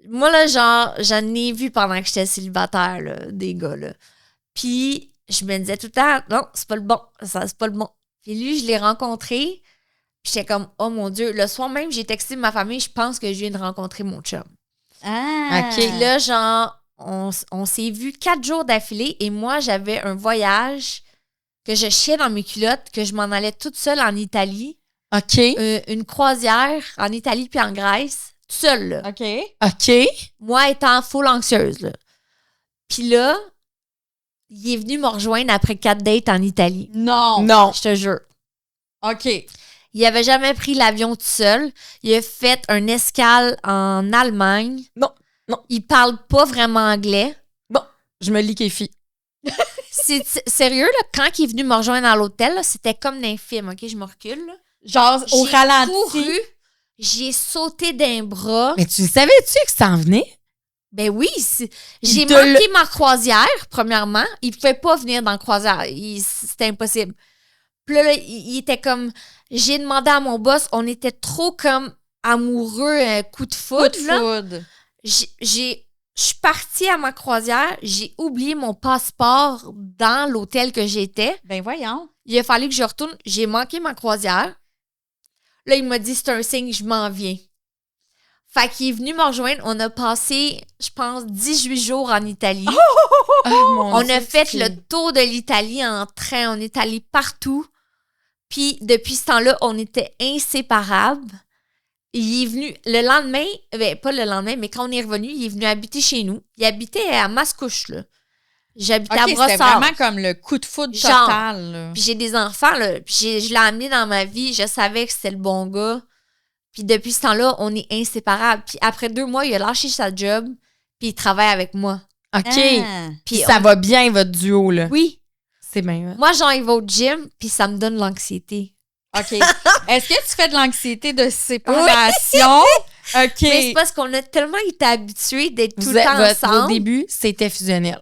moi, là, genre, j'en ai vu pendant que j'étais célibataire, là, des gars, là. Puis, je me disais tout le temps, non, c'est pas le bon, ça, c'est pas le bon. Puis lui, je l'ai rencontré, puis j'étais comme, oh mon Dieu. Le soir même, j'ai texté ma famille, je pense que je viens de rencontrer mon chum. Ah. OK. Puis là, genre, on s'est vu 4 jours d'affilée et moi, j'avais un voyage que je chiais dans mes culottes, que je m'en allais toute seule en Italie. OK. Une croisière en Italie puis en Grèce, toute seule, là. OK. OK. Moi, étant full anxieuse, là. Puis là, il est venu me rejoindre après 4 dates en Italie. Non. Non. Je te jure. OK. Il avait jamais pris l'avion tout seul. Il a fait un escale en Allemagne. Non. Non. Il parle pas vraiment anglais. Je me liquéfie. C'est sérieux, là, quand il est venu me rejoindre dans l'hôtel, là, c'était comme dans un film, OK? Je me recule, là. Genre, au J'ai ralenti. couru, j'ai sauté d'un bras. Mais tu savais-tu que ça en venait? Ben oui, j'ai te manqué ma croisière, premièrement. Il pouvait pas venir dans la croisière. C'était impossible. Puis là, il était comme... J'ai demandé à mon boss, on était trop comme amoureux, coup de Coup foudre, de là. foudre. Je suis partie à ma croisière, j'ai oublié mon passeport dans l'hôtel que j'étais. Ben voyons. Il a fallu que je retourne. J'ai manqué ma croisière. Là, il m'a dit, c'est un signe, je m'en viens. Fait qu'il est venu me rejoindre. On a passé, je pense, 18 jours en Italie. On a fait le tour de l'Italie en train. On est allé partout. Puis, depuis ce temps-là, on était inséparables. Il est venu le lendemain, ben, pas le lendemain, mais quand on est revenu, il est venu habiter chez nous. Il habitait à Mascouche, là. J'habitais à OK, c'était Brossard. vraiment comme le coup de foudre Genre. total. Là. Puis j'ai des enfants, là. Puis je l'ai amené dans ma vie. Je savais que c'était le bon gars. Puis depuis ce temps-là, on est inséparables. Puis après 2 mois, il a lâché sa job. Puis il travaille avec moi. OK. Ah. Puis Ça va bien, votre duo, là. Oui. C'est bien. Moi, genre, il va au gym. Puis ça me donne l'anxiété. OK. Est-ce que tu fais de l'anxiété de séparation? OK. Mais c'est parce qu'on a tellement été habitués d'être tout le temps ensemble. Au début, c'était fusionnel.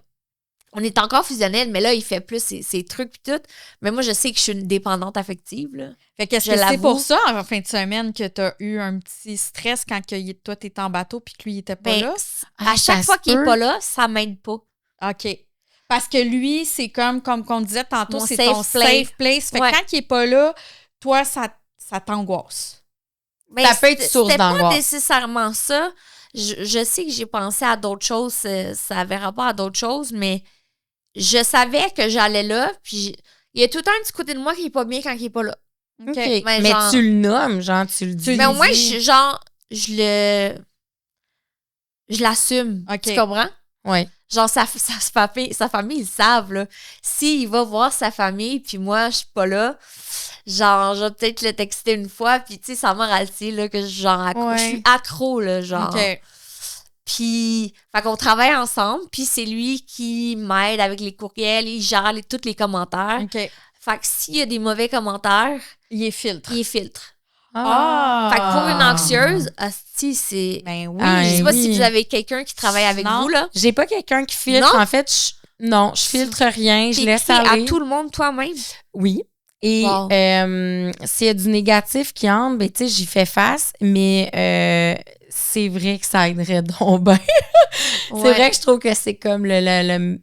On est encore fusionnels, mais là, il fait plus ses trucs pis tout. Mais moi, je sais que je suis une dépendante affective, là. Fait qu'est-ce Je que c'est l'avoue. pour ça, en fin de semaine, que tu as eu un petit stress quand toi, t'étais en bateau puis que lui, il était pas Ben, là? à chaque ça fois se qu'il est peut. pas là, ça m'aide pas. OK. Parce que lui, c'est comme qu'on disait tantôt, Mon c'est safe ton place. safe place. Fait Ouais. que quand il est pas là, toi, ça t'angoisse. Mais Ça peut être source c'était pas d'angoisse. nécessairement ça. Je sais que j'ai pensé à d'autres choses. Ça avait rapport à d'autres choses, mais je savais que j'allais là. Puis il y a tout le temps un petit côté de moi qui est pas bien quand il est pas là. OK. Mais Mais genre- tu le nommes, genre, tu le dis. Mais au moins, je l'assume. OK. Tu comprends? Ouais. Genre, sa famille, ils savent, là. S'il va voir sa famille, puis moi, je suis pas là, genre, je vais peut-être le texter une fois, puis tu sais, ça m'a ralenti, là, que je suis accro, là, genre. OK. Puis, fait qu'on travaille ensemble, puis c'est lui qui m'aide avec les courriels, il gère tous les commentaires. OK. Fait que s'il y a des mauvais commentaires, Il est filtre. il filtre. Ah! Fait que pour une anxieuse, asti, c'est... Ben oui. Ah, Je sais pas oui. si vous avez quelqu'un qui travaille avec Non. vous, là. J'ai pas quelqu'un qui filtre. Non? En fait, non, je filtre rien. Je laisse T'écris aller. à tout le monde toi-même. Oui. Et Wow. s'il y a du négatif qui entre, ben, tu sais, j'y fais face, mais c'est vrai que ça aiderait donc bien. C'est vrai que je trouve que c'est comme le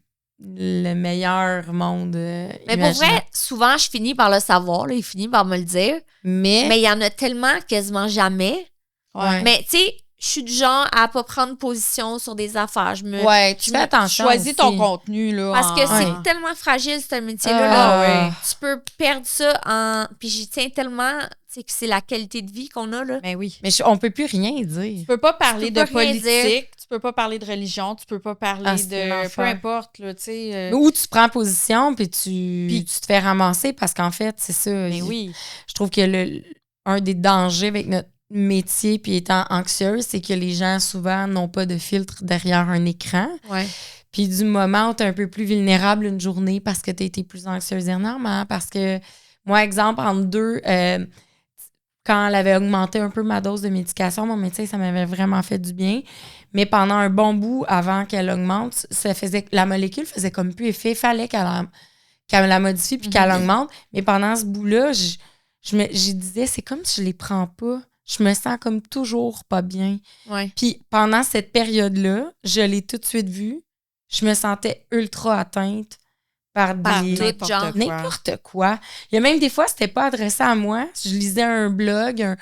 meilleur monde. Mais pour imaginable. vrai, souvent, je finis par le savoir, là, il finit par me le dire. Mais Mais il y en a tellement quasiment jamais. Ouais. Mais tu sais, je suis du genre à pas prendre position sur des affaires. Je me... ouais, tu fais attention. Choisis ton aussi. contenu, là. Parce que en- c'est tellement fragile, ce métier-là. Ah, là. ouais. Tu peux perdre ça en... Puis j'y tiens tellement, tu sais, que c'est la qualité de vie qu'on a, là. Ben oui. Mais on peut plus rien dire. Tu peux pas parler Tu de peux pas rien politique, tu peux pas parler de religion, tu peux pas parler Ah, c'est de... l'enfer. Peu importe, là, tu sais. Ou tu prends position puis Puis- tu te fais ramasser parce qu'en fait, c'est ça. Ben oui. Je trouve que un des dangers avec notre métier puis étant anxieuse, c'est que les gens souvent n'ont pas de filtre derrière un écran. Ouais. Puis du moment où tu es un peu plus vulnérable une journée parce que tu as été plus anxieuse dernièrement, parce que moi, exemple, entre deux, quand elle avait augmenté un peu ma dose de médication, mon médecin, ça m'avait vraiment fait du bien. Mais pendant un bon bout, avant qu'elle augmente, la molécule faisait comme plus effet. Il fallait qu'elle la modifie puis qu'elle augmente. Mais pendant ce bout-là, je disais, c'est comme si je les prends pas. Je me sens comme toujours pas bien. Ouais. Puis pendant cette période-là, je l'ai tout de suite vu. Je me sentais ultra atteinte par des... tout, genre. N'importe quoi. Il y a même des fois, c'était pas adressé à moi. Je lisais un blog,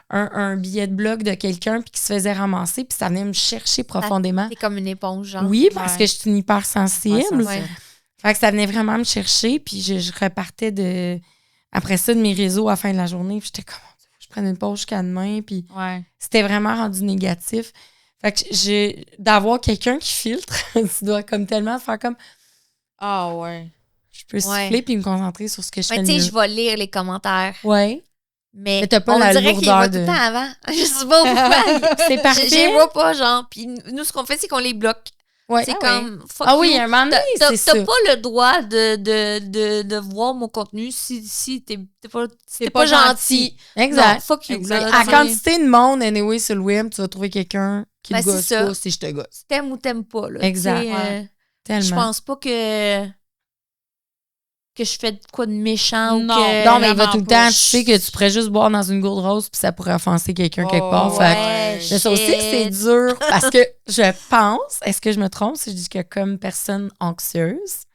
un billet de blog de quelqu'un puis qui se faisait ramasser puis ça venait me chercher profondément. C'est comme une éponge, genre. Oui, parce Ouais. que je suis une hypersensible. Ouais, Ouais. Fait que ça venait vraiment me chercher puis je repartais après ça de mes réseaux à la fin de la journée puis j'étais comme, je prenais une pause jusqu'à demain puis Ouais. c'était vraiment rendu négatif. Fait que d'avoir quelqu'un qui filtre, tu dois comme tellement faire comme, Ah ouais. je peux souffler puis me concentrer sur ce que je fais Mais de tu sais, mieux. je vais lire les commentaires. Ouais. Mais, Mais t'as pas on la dirait qu'il lourdeur va de- tout le temps avant. Je sais pas pourquoi. C'est parfait. Je les vois pas, genre. Puis nous, ce qu'on fait, c'est qu'on les bloque. Ouais. C'est Ah comme... fuck Ah oui, you. à un moment donné, T'as c'est ça. pas le droit de voir mon contenu si t'es pas gentil. Non, Exact. fuck you. Exact. là. À Oui. quantité de monde, anyway, sur le web, tu vas trouver quelqu'un qui Ben, te c'est gosse ça. pas si je te gosse. T'aimes ou t'aimes pas, là. Exact. Tu sais, Ouais. Tellement. je pense pas que je fais de quoi de méchant ou Non. que... Non, mais il va vraiment tout le pas. temps, tu sais que tu pourrais juste boire dans une gourde rose puis ça pourrait offenser quelqu'un quelque part. Oh, Fait que- ouais, mais ça aussi, shit. c'est dur parce que je pense, est-ce que je me trompe si je dis que comme personne anxieuse,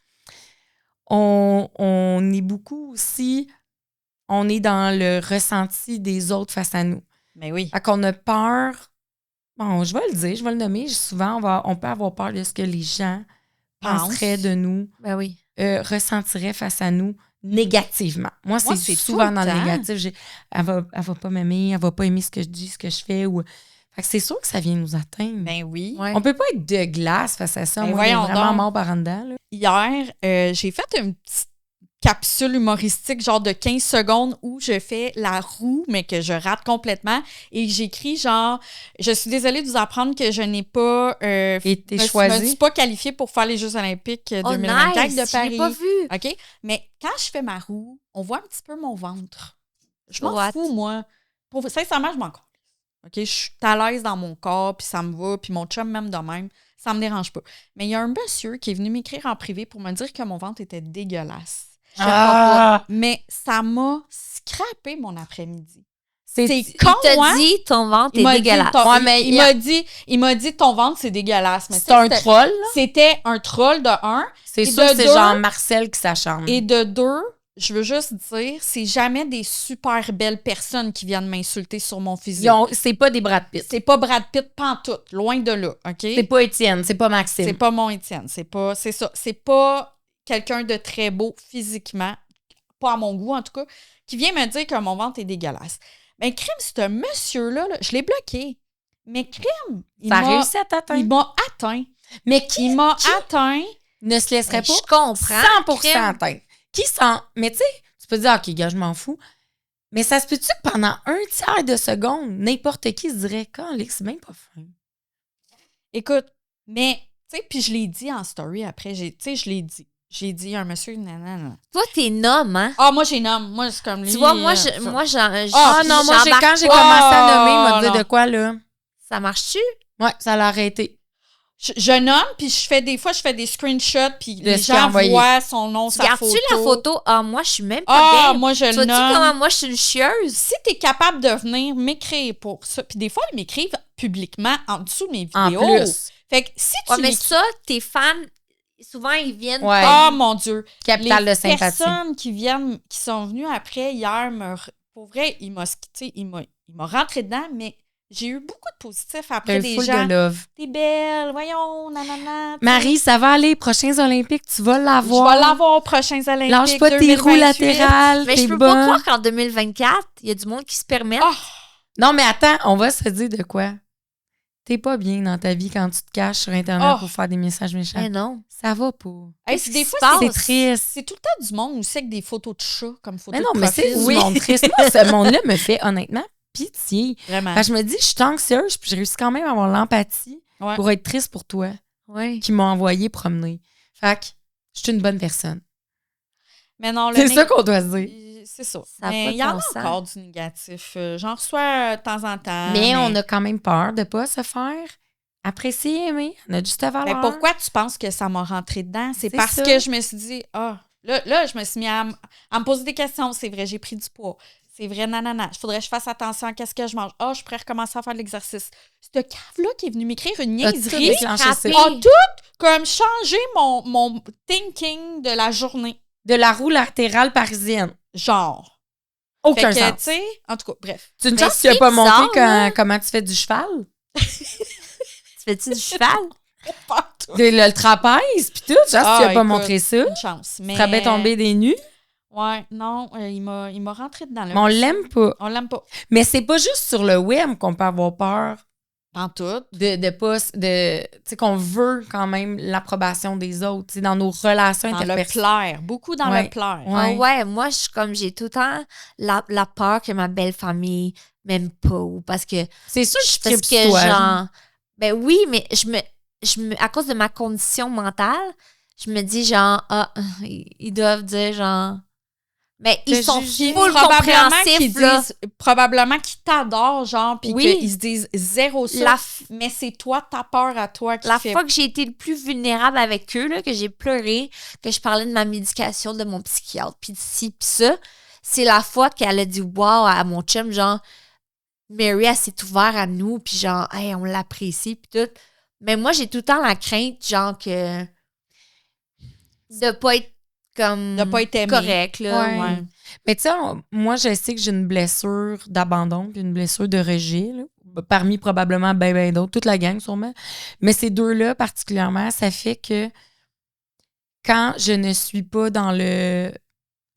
on est beaucoup aussi, on est dans le ressenti des autres face à nous. Mais oui. Fait qu'on a peur, bon, je vais le dire, je vais le nommer, souvent on peut avoir peur de ce que les gens penseraient de nous, Ben oui. ressentiraient face à nous négativement. Moi, Moi, c'est c'est souvent tout le dans le temps. négatif. Elle va pas m'aimer, elle va pas aimer ce que je dis, ce que je fais. Fait que c'est sûr que ça vient nous atteindre. Ben oui. Ouais. On peut pas être de glace face à ça. Ben Moi, il est voyons vraiment donc. mort par en dedans. Là. Hier, j'ai fait une petite capsule humoristique, genre de 15 secondes, où je fais la roue, mais que je rate complètement. Et j'écris genre, je suis désolée de vous apprendre que je n'ai pas... Été me choisie. suis pas qualifiée pour faire les Jeux olympiques Oh, 2024 nice! de Paris. Je l'ai pas vu. OK? Mais quand je fais ma roue, on voit un petit peu mon ventre. Je m'en What? fous, moi. Sincèrement, je m'en colle. OK? Je suis à l'aise dans mon corps, puis ça me va, puis mon chum même de même. Ça me dérange pas. Mais il y a un monsieur qui est venu m'écrire en privé pour me dire que mon ventre était dégueulasse. Mais ça m'a scrappé mon après-midi. C'est Il con, t'a hein? dit ton ventre Il est m'a dit, dégueulasse. ton- Ouais, mais il m'a dit ton ventre, c'est dégueulasse. Mais C'est un troll, là. C'était un troll de un. C'est Et sûr de que c'est deux- genre Marcel qui s'acharne. Et de deux, je veux juste dire, c'est jamais des super belles personnes qui viennent m'insulter sur mon physique. C'est pas des Brad Pitt. C'est pas Brad Pitt pantoute, loin de là, OK? C'est pas Étienne, c'est pas Maxime. C'est pas mon Étienne, c'est ça. C'est pas quelqu'un de très beau physiquement, pas à mon goût en tout cas, qui vient me dire que mon ventre est dégueulasse. Mais crime, ce monsieur-là, là, je l'ai bloqué. Mais crime, Ça a réussi à il t'atteindre. m'a atteint. Mais qui Il m'a atteint. ne se laisserait pas Je comprends. 100% atteindre? Qui s'en... Mais tu sais, tu peux dire, OK, gars, je m'en fous. Mais ça se peut-tu que pendant un tiers de seconde, n'importe qui se dirait, Calix, c'est même pas fin. Écoute, mais, tu sais, puis je l'ai dit en story après, tu sais, je l'ai dit. J'ai dit à un monsieur, nanana. Toi, t'es nomme, hein? Ah, moi, j'ai nomme. Moi, c'est comme lui. Tu vois, moi, ça. Ah non, moi, quand j'ai commencé à nommer, il m'a dit non. de quoi, là? Ça marche-tu? Ouais, ça l'a arrêté. Je nomme, puis des fois, je fais des screenshots, puis De les ce qu'il a gens envoyé. voient son nom, sa photo. Gardes-tu la photo? Ah, moi, je suis même pas Ah, game. moi, je Tu vois-tu nomme. comment moi, je suis une chieuse? Si t'es capable de venir m'écrire pour ça, puis des fois, ils m'écrivent publiquement en dessous de mes En vidéos. plus. Fait que si tu Ouais, mais m'écris- ça, tes fans, souvent, ils viennent... Ouais. Ah, mon Dieu. Capital Les de sympathie. personnes qui sont venues après hier, pour vrai, il m'a rentré dedans, mais j'ai eu beaucoup de positifs T'as après eu des full gens. de love. T'es belle, voyons, nanana. Marie, ça va aller. Prochains Olympiques, tu vas Je l'avoir. vais l'avoir aux prochains Olympiques. Lâche pas tes 2028. roues latérales. Mais t'es je peux pas bonne. croire qu'en 2024, il y a du monde qui se permet. Ah, Non, mais attends, on va se dire de quoi. T'es pas bien dans ta vie quand tu te caches sur Internet Oh. pour faire des messages méchants. Mais non. Ça va pas. hey, Qu'est-ce puis des qui fois, se passe? C'est triste. c'est tout le temps du monde aussi avec des photos de chats comme photo Mais de non, mais c'est profil. du monde triste. Moi, ce monde-là me fait honnêtement pitié. Vraiment. Parce que je me dis, je suis anxieuse, puis je réussis quand même à avoir l'empathie Ouais. pour être triste pour toi, Oui. qui m'a envoyé promener. Fait que je suis une bonne personne. Mais non, C'est ça qu'on doit se dire. C'est ça. Ça a Mais pas de il y en bon a sens. encore du négatif. J'en reçois de temps en temps. Mais on a quand même peur de pas se faire apprécier, aimer. On a juste à Mais valeur. pourquoi tu penses que ça m'a rentré dedans? C'est C'est parce ça. que je me suis dit, là, je me suis mis à me poser des questions. C'est vrai, j'ai pris du poids. C'est vrai, nanana. Il faudrait que je fasse attention à ce que je mange. Ah, je pourrais recommencer à faire de l'exercice. Cette cave-là qui est venue m'écrire une As-tu niaiserie déclenché ça? frappé. a tout comme changé mon thinking de la journée. De la roue latérale parisienne. Genre. Aucun Fait que, sens. tu sais, en tout cas, bref. C'est une Mais chance que tu n'as c'est pas bizarre, monté là. comment tu fais du cheval. Tu fais-tu du cheval? Pas tout. Le trapèze, puis tout. Genre, Ah, si tu n'as pas écoute, montré ça, Une chance. tu Mais... serais bien tombé des nues. Ouais, non, il m'a rentré dedans. Là, Mais on l'aime pas. On l'aime pas. Mais c'est pas juste sur le web qu'on peut avoir peur En tout. de pas. Tu sais, qu'on veut quand même l'approbation des autres. Tu sais, dans nos relations Dans le interpersonnelles. plaire. Beaucoup dans Ouais. le plaire. Ouais. Ah ouais, moi, j'ai tout le temps la peur que ma belle famille m'aime pas. Ou parce que, C'est sûr que je parce tripe sur que toi. genre, ben oui, mais à cause de ma condition mentale, je me dis genre, ils doivent dire genre, mais ils Te sont juger. full Probablement compréhensifs, qu'ils là. disent, probablement qu'ils t'adorent, genre, puis Oui. qu'ils se disent zéro ça. La Mais c'est toi, ta peur à toi qui La fait. fois que j'ai été le plus vulnérable avec eux, là, que j'ai pleuré, que je parlais de ma médication, de mon psychiatre, puis de ci, puis ça, c'est la fois qu'elle a dit « wow » à mon chum, genre, Mary, elle s'est ouverte à nous, puis genre, hey, on l'apprécie, puis tout. Mais moi, j'ai tout le temps la crainte, genre, que de pas être comme De pas être aimé. correct, là. Ouais. Ouais. Mais tu sais, moi, je sais que j'ai une blessure d'abandon puis une blessure de rejet, là, parmi probablement ben d'autres, toute la gang sûrement. Mais ces deux-là, particulièrement, ça fait que quand je ne suis pas dans le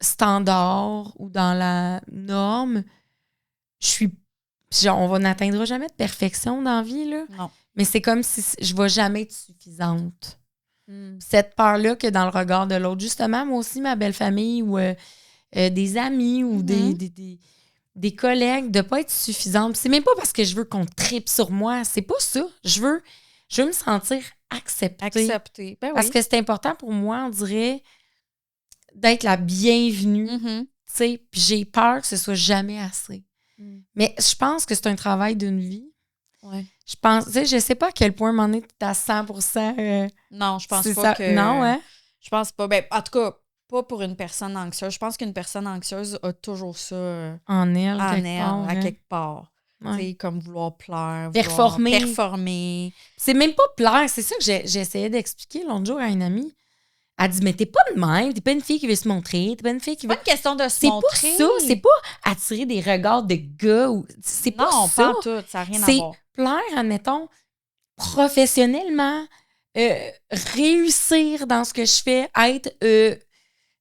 standard ou dans la norme, je suis... Genre, on n'atteindra jamais de perfection dans la vie, là. Non. Mais c'est comme si je ne vais jamais être suffisante. Mm. Cette peur-là que dans le regard de l'autre. Justement, moi aussi, ma belle famille ou des amis ou des collègues, de ne pas être suffisante. Puis c'est même pas parce que je veux qu'on tripe sur moi. C'est pas ça. Je veux me sentir acceptée. Accepter. Ben oui. Parce que c'est important pour moi, on dirait, d'être la bienvenue. Mhm. Tu sais, puis j'ai peur que ce soit jamais assez. Mais je pense que c'est un travail d'une vie. Ouais. Je pense, tu sais, je sais pas à quel point, à un moment donné, t'es à 100%. Non, je pense c'est pas ça. que... Non, hein? Je pense pas. Ben, en tout cas, pas pour une personne anxieuse. Je pense qu'une personne anxieuse a toujours ça En elle, en quelque elle, part. à hein. quelque part. Ouais. Tu sais, comme vouloir plaire, Performer. performer. C'est même pas plaire. C'est ça que j'essayais d'expliquer l'autre jour à une amie. Elle dit, mais t'es pas de même. T'es pas une fille qui veut se montrer. T'es pas une fille qui C'est veut... pas une question de se C'est montrer. pas ça. C'est pas attirer des regards de gars. C'est pas Non, ça. pas en tout. Ça n'a rien à C'est voir. plaire, admettons, professionnellement, réussir dans ce que je fais, être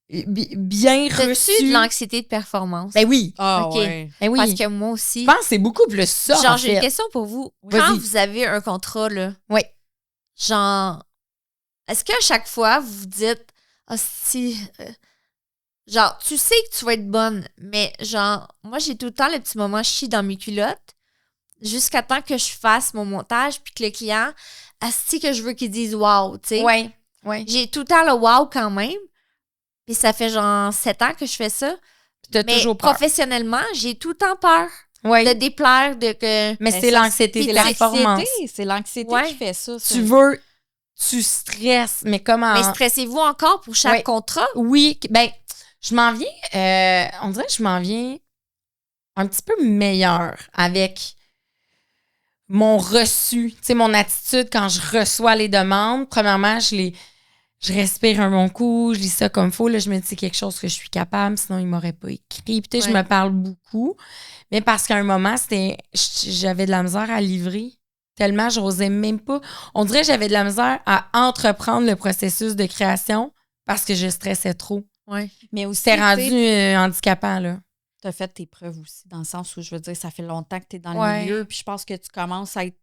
bien T'as-tu reçu. de l'anxiété de performance? Ben oui. Ah OK. ouais. Ben oui. Parce que moi aussi. Je pense que c'est beaucoup plus ça, Genre, en j'ai une fait. question pour vous. Vas-y. Quand vous avez un contrat, là, Oui. genre, est-ce qu'à chaque fois, vous vous dites, ah, si. Genre, tu sais que tu vas être bonne, mais genre, moi, j'ai tout le temps le petit moment chie dans mes culottes jusqu'à temps que je fasse mon montage puis que le client, asti que je veux qu'il dise wow, tu sais. Oui. Oui. J'ai tout le temps le wow quand même. Puis ça fait genre 7 ans que je fais ça. T'as Mais toujours peur. professionnellement, j'ai tout le temps peur Oui. de déplaire, de que. Mais Ben, c'est ça, l'anxiété puis de la L'anxiété, performance. c'est l'anxiété Ouais. qui fait ça. Tu veux, tu stresses, mais comment... Mais stressez-vous encore pour chaque Ouais. contrat? Oui, ben, je m'en viens, on dirait que je m'en viens un petit peu meilleure avec mon reçu, tu sais, mon attitude quand je reçois les demandes. Premièrement, je respire un bon coup, je lis ça comme faut, là, je me dis c'est quelque chose que je suis capable, sinon il m'aurait pas écrit. Puis tu sais, je Ouais. me parle beaucoup, mais parce qu'à un moment, j'avais de la misère à livrer. Tellement, j'osais même pas. On dirait que j'avais de la misère à entreprendre le processus de création parce que je stressais trop. Ouais. Mais aussi, C'était rendu handicapant, là. tu as fait tes preuves aussi, dans le sens où, je veux dire, ça fait longtemps que tu es dans Ouais. le milieu, puis je pense que tu commences à être,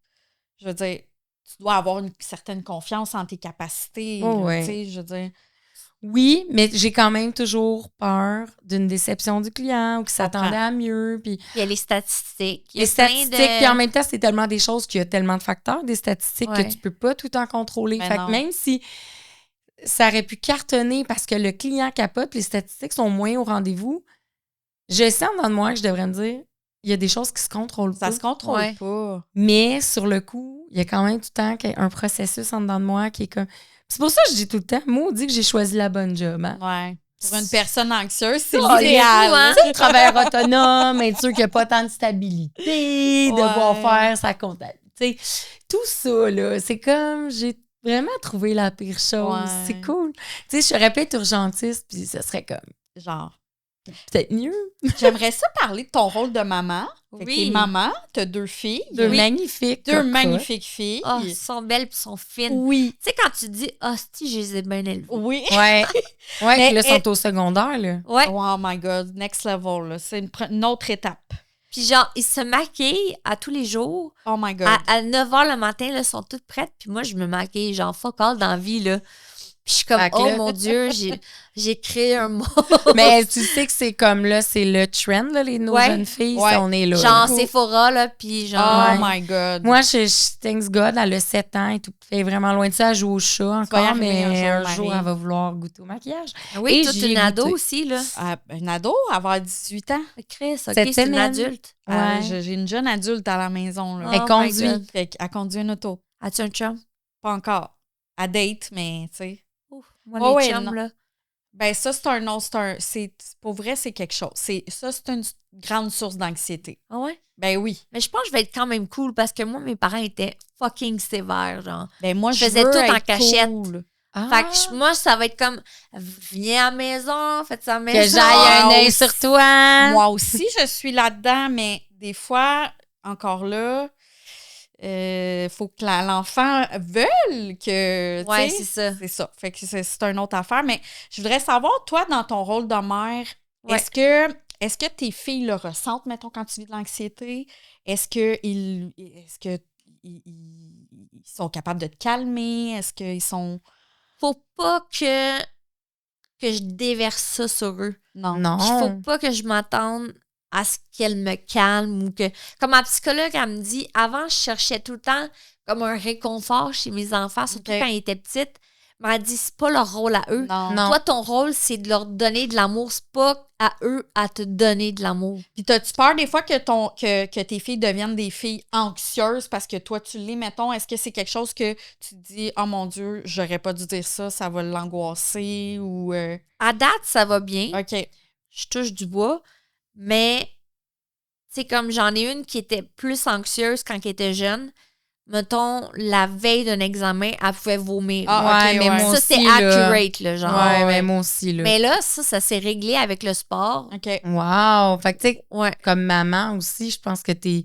je veux dire, tu dois avoir une certaine confiance en tes capacités. Oh, là, ouais. tu sais, je veux dire, Oui, mais j'ai quand même toujours peur d'une déception du client ou qu'il s'attendait à mieux. Puis Il y a les statistiques. Il y a les plein statistiques, puis en même temps, c'est tellement des choses qu'il y a tellement de facteurs, des statistiques Ouais. que tu peux pas tout le temps contrôler. Ben Fait non. que même si ça aurait pu cartonner parce que le client capote, puis les statistiques sont moins au rendez-vous, je sens dans moi que je devrais me dire, il y a des choses qui se contrôlent ça pas. se contrôle Ouais. pas. Mais sur le coup, il y a quand même tout le temps un processus en dedans de moi qui est comme... C'est pour ça que je dis tout le temps, moi, on dit que j'ai choisi la bonne job. Hein? Ouais. Pour une personne anxieuse, c'est Ah, l'idéal. fou, hein? Tu sais, le travailleur autonome, être sûr qu'il n'y a pas tant de stabilité, devoir Ouais. faire sa comptabilité. Tout ça, là, c'est comme, j'ai vraiment trouvé la pire chose. Ouais. C'est cool. Tu sais, je serais peut-être urgentiste, puis ce serait comme, Genre, peut-être mieux. j'aimerais ça parler de ton rôle de maman. Fait que Oui. t'es maman, t'as 2 filles. Deux Oui. magnifiques. Deux cocottes. magnifiques filles. Oh, elles sont belles puis sont fines. Oui. Tu sais, quand tu dis, ah, si, je les ai bien élevées. Oui. Ouais. Ouais, Mais puis là, ils elle- sont au secondaire, là. Ouais. Oh my God, next level. Là. C'est une autre étape. Puis genre, ils se maquillent à tous les jours. Oh my God. À 9h le matin, là, sont toutes prêtes. Puis moi, je me maquille, genre, fuck all dans la vie, là. Puis je suis comme, Fait que oh là- mon Dieu, j'ai créé un mot. Mais tu sais que c'est comme là, c'est le trend, là, nos Ouais. jeunes filles, Ouais. on est là. Genre, là. Sephora, là, puis genre... Oh Ouais. my God. Moi, thanks God, elle a 7 ans et tout. Elle est vraiment loin de ça, elle joue au chat vas y encore, arriver mais un un jour, jour, Marie. elle va vouloir goûter au maquillage. Oui, Et toute j'y ai une ado goûté. aussi, là. Une ado, avoir 18 ans. Chris, OK, Cette c'est une semaine. adulte. Ouais. J'ai une jeune adulte à la maison. Là. Oh Elle my conduit. God. Fait qu'elle conduit une auto. As-tu un chum? Pas encore. À date, mais tu sais. Ouf, moi, Oh, les ouais, chums, non. là. Ben ça, c'est un autre. Pour vrai, c'est quelque chose. Ça, c'est une grande source d'anxiété. Ah ouais? Ben oui. Mais je pense que je vais être quand même cool parce que moi, mes parents étaient fucking sévères, genre. Ben moi, Je je faisais veux tout en être cachette. cool. Ah, Fait que moi, ça va être comme, viens à la maison, faites ça à la que maison. j'aille un Moi œil aussi. sur toi. Moi aussi, je suis là-dedans, mais des fois, encore là, faut que l'enfant veuille que. tu Ouais, sais, c'est ça. C'est ça. Fait que c'est une autre affaire. Mais je voudrais savoir, toi, dans ton rôle de mère, Ouais. est-ce que tes filles le ressentent, mettons, quand tu vis de l'anxiété? Est-ce que ils sont capables de te calmer? Est-ce qu'ils sont. Faut pas que je déverse ça sur eux. Non. Non. Il faut pas que je m'attende à ce qu'elle me calme ou que... Comme ma psychologue, elle me dit, avant, je cherchais tout le temps comme un réconfort chez mes enfants, surtout Ok. quand ils étaient petites. Mais elle dit, c'est pas leur rôle à eux. Non. Non. Toi, ton rôle, c'est de leur donner de l'amour. C'est pas à eux à te donner de l'amour. Puis t'as-tu peur des fois que tes filles deviennent des filles anxieuses parce que toi, tu l'es, mettons? Est-ce que c'est quelque chose que tu te dis, oh mon Dieu, j'aurais pas dû dire ça va l'angoisser ou... À date, ça va bien. OK. Je touche du bois. Mais, c'est comme j'en ai une qui était plus anxieuse quand elle était jeune. Mettons, la veille d'un examen, elle pouvait vomir. Ah, ouais, ok, mais ouais. moi Ça, c'est aussi, là. accurate, là, genre. Ouais, ouais. mais moi aussi, là. Mais là, ça s'est réglé avec le sport. OK. Wow! Fait que, tu sais, Ouais. comme maman aussi, je pense que tes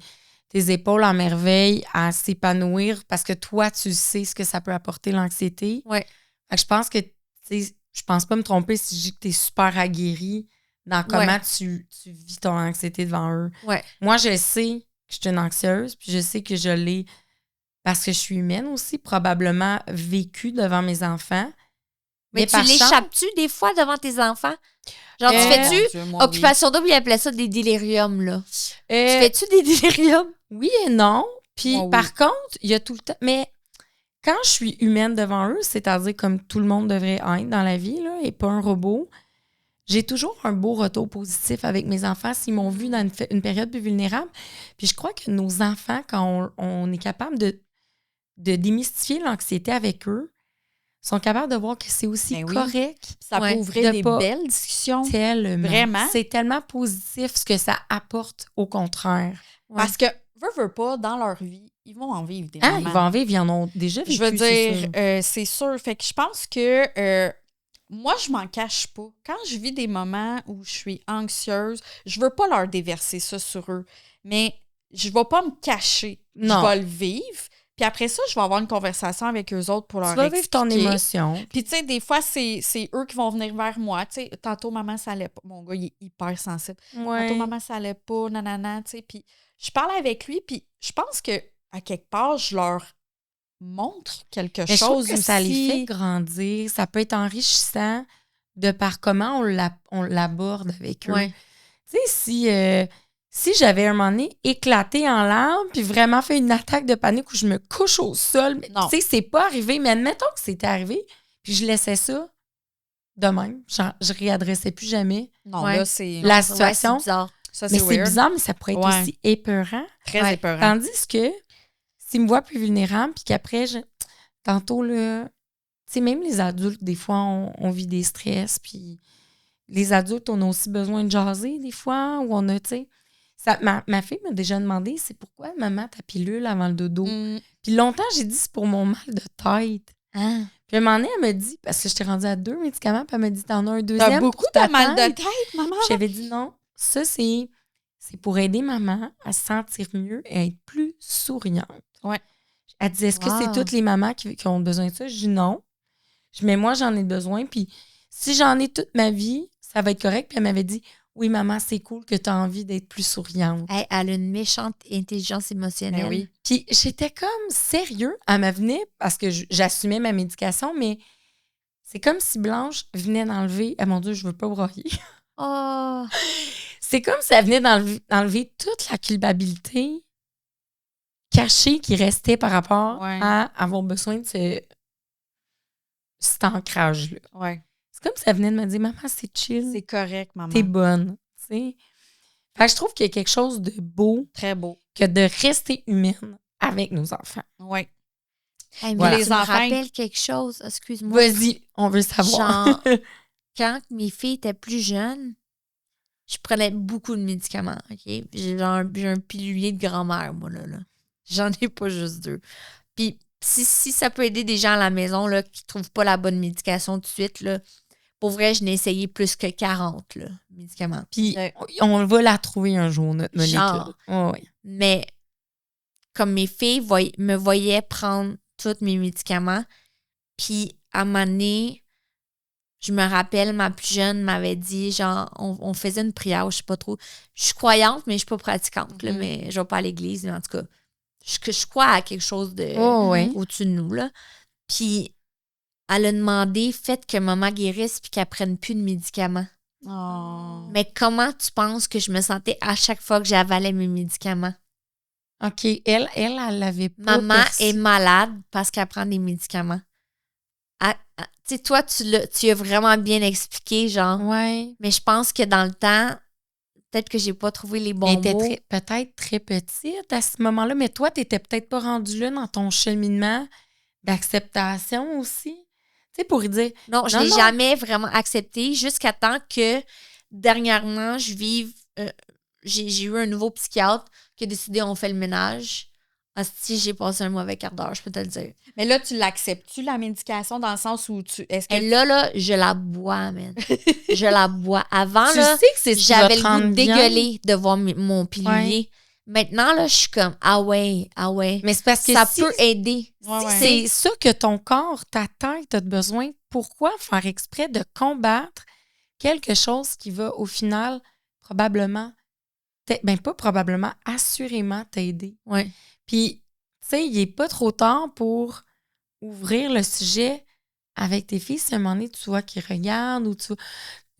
épaules en merveille à s'épanouir parce que toi, tu sais ce que ça peut apporter l'anxiété. Ouais. Fait que je pense que, tu sais, je pense pas me tromper si je dis que t'es super aguerrie dans comment tu vis ton anxiété devant eux. Ouais. Moi, je sais que je suis une anxieuse, puis je sais que je l'ai parce que je suis humaine aussi, probablement vécue devant mes enfants. Mais tu par chance- l'échappes-tu des fois devant tes enfants? Genre, tu Euh, fais-tu Mon Dieu, moi, oui. occupation double, ils appelaient ça des déliriums, là. Tu Euh, fais-tu des déliriums? Oui et non. Puis Moi, oui. par contre, il y a tout le temps. Mais quand je suis humaine devant eux, c'est-à-dire comme tout le monde devrait être dans la vie, là, et pas un robot, j'ai toujours un beau retour positif avec mes enfants s'ils m'ont vu dans une période plus vulnérable. Puis je crois que nos enfants, quand on est capable de démystifier l'anxiété avec eux, sont capables de voir que c'est aussi Ben oui. correct. Ça Ouais. peut ouvrir De des pas- belles discussions. Tellement. Vraiment? C'est tellement positif ce que ça apporte au contraire. Parce que, veux pas, dans leur vie, ils vont en vivre des Ah, moments. ils vont en vivre, ils en ont déjà vécu. Je veux c'est dire, sûr. c'est sûr. Fait que je pense que moi, je m'en cache pas. Quand je vis des moments où je suis anxieuse, je veux pas leur déverser ça sur eux. Mais je vais pas me cacher. Non. Je vais le vivre. Puis après ça, je vais avoir une conversation avec eux autres pour leur Tu vas expliquer. vivre ton émotion. Puis, tu sais, des fois, c'est eux qui vont venir vers moi. Tu sais, tantôt, maman, ça allait pas. Mon gars, il est hyper sensible. Ouais. Tantôt, maman, ça allait pas, nanana, tu sais. Puis, je parle avec lui, puis je pense que à quelque part, je leur montre quelque Mais je trouve chose que aussi. ça les fait grandir. Ça peut être enrichissant de par comment on l'aborde avec eux. Ouais. Tu sais, si j'avais un moment donné éclaté en larmes puis vraiment fait une attaque de panique où je me couche au sol, mais Non. tu sais, c'est pas arrivé, mais admettons que c'était arrivé, puis je laissais ça de même. Je réadressais plus jamais Non, Ouais. là, c'est... la Ouais, situation. c'est bizarre. Ça, Mais c'est c'est weird. bizarre, mais ça pourrait être Ouais. aussi épeurant. Très Ouais. épeurant. Tandis que s'ils me voient plus vulnérable, puis qu'après, tantôt, là, tu sais, même les adultes, des fois, on vit des stress, puis les adultes, on a aussi besoin de jaser, des fois, ou on a, tu sais, ma fille m'a déjà demandé, c'est pourquoi, maman, ta pilule avant le dodo? Mm. Puis longtemps, j'ai dit, c'est pour mon mal de tête. Ah. Puis à un moment donné, elle m'a dit, parce que j'étais rendue à 2 médicaments, puis elle m'a dit, t'en as un deuxième. T'as beaucoup pour ta de mal de tête. tête, maman. Puis j'avais dit non, ça c'est pour aider maman à se sentir mieux et à être plus souriante. Ouais. Elle disait, est-ce que Wow. c'est toutes les mamans qui ont besoin de ça? Je dis non. Je dis, mais moi, j'en ai besoin. Puis si j'en ai toute ma vie, ça va être correct. Puis elle m'avait dit, oui, maman, c'est cool que tu as envie d'être plus souriante. Hey, elle a une méchante intelligence émotionnelle. Ben oui. Puis j'étais comme sérieux. Elle me venait parce que j'assumais ma médication, mais c'est comme si Blanche venait d'enlever, ah mon Dieu, je veux pas broyer. Oh. C'est comme si elle venait d'enlever toute la culpabilité cachée qui restait par rapport Ouais. à avoir besoin de cet ancrage-là. Ouais. C'est comme si elle venait de me dire, maman, c'est chill, C'est correct, maman. t'es bonne. Tu sais. Fait que je trouve qu'il y a quelque chose de beau Très beau. que de rester humaine avec nos enfants. Ouais. Hey, mais Voilà. tu Les me enfants- rappelles quelque chose. Excuse-moi. Vas-y, on veut savoir. Genre, quand mes filles étaient plus jeunes, je prenais beaucoup de médicaments, OK? J'ai un pilulier de grand-mère, moi, là. J'en ai pas juste 2. Puis si ça peut aider des gens à la maison, là, qui trouvent pas la bonne médication tout de suite, là, pour vrai, je n'ai essayé plus que 40, là, médicaments. Puis Ouais. on va la trouver un jour, notre molécule. Genre. Ouais. Mais comme mes filles me voyaient prendre tous mes médicaments, puis à un moment donné, je me rappelle, ma plus jeune m'avait dit, genre, on faisait une prière, je sais pas trop. Je suis croyante, mais je suis pas pratiquante, là, Mhm. mais je vais pas à l'église, mais en tout cas, je crois à quelque chose de Oh, ouais. au-dessus de nous, là. Puis elle a demandé, faites que maman guérisse puis qu'elle prenne plus de médicaments. Oh. Mais comment tu penses que je me sentais à chaque fois que j'avalais mes médicaments? OK. Elle l'avait pas Maman perçu. est malade parce qu'elle prend des médicaments. sais, toi, tu as vraiment bien expliqué, genre. Ouais. Mais je pense que dans le temps, peut-être que j'ai pas trouvé les bons Elle était mots. peut-être très petite à ce moment-là, mais toi, tu n'étais peut-être pas rendu là dans ton cheminement d'acceptation aussi. Tu sais, pour dire, Non, je non, l'ai non. jamais vraiment accepté jusqu'à temps que dernièrement, je vive. J'ai eu un nouveau psychiatre qui a décidé on fait le ménage. Asti, j'ai passé un mauvais quart d'heure, je peux te le dire. Mais là, tu l'acceptes-tu, la médication, dans le sens où est-ce que Et là, je la bois, man. Je la bois. Avant, Tu là, sais que c'est ce qui va j'avais te le goût rendre de bien. dégueuler de voir mon pilulier. Maintenant, là, je suis comme, ah ouais. Mais c'est parce que Ça si, peut aider. Ouais, si ouais. c'est ça que ton corps, ta tête a besoin, pourquoi faire exprès de combattre quelque chose qui va, au final, probablement, pas probablement, assurément t'aider? Ouais. Puis, tu sais, il n'est pas trop tard pour ouvrir le sujet avec tes filles. Si à un moment donné, tu vois qu'ils regardent ou tu vois,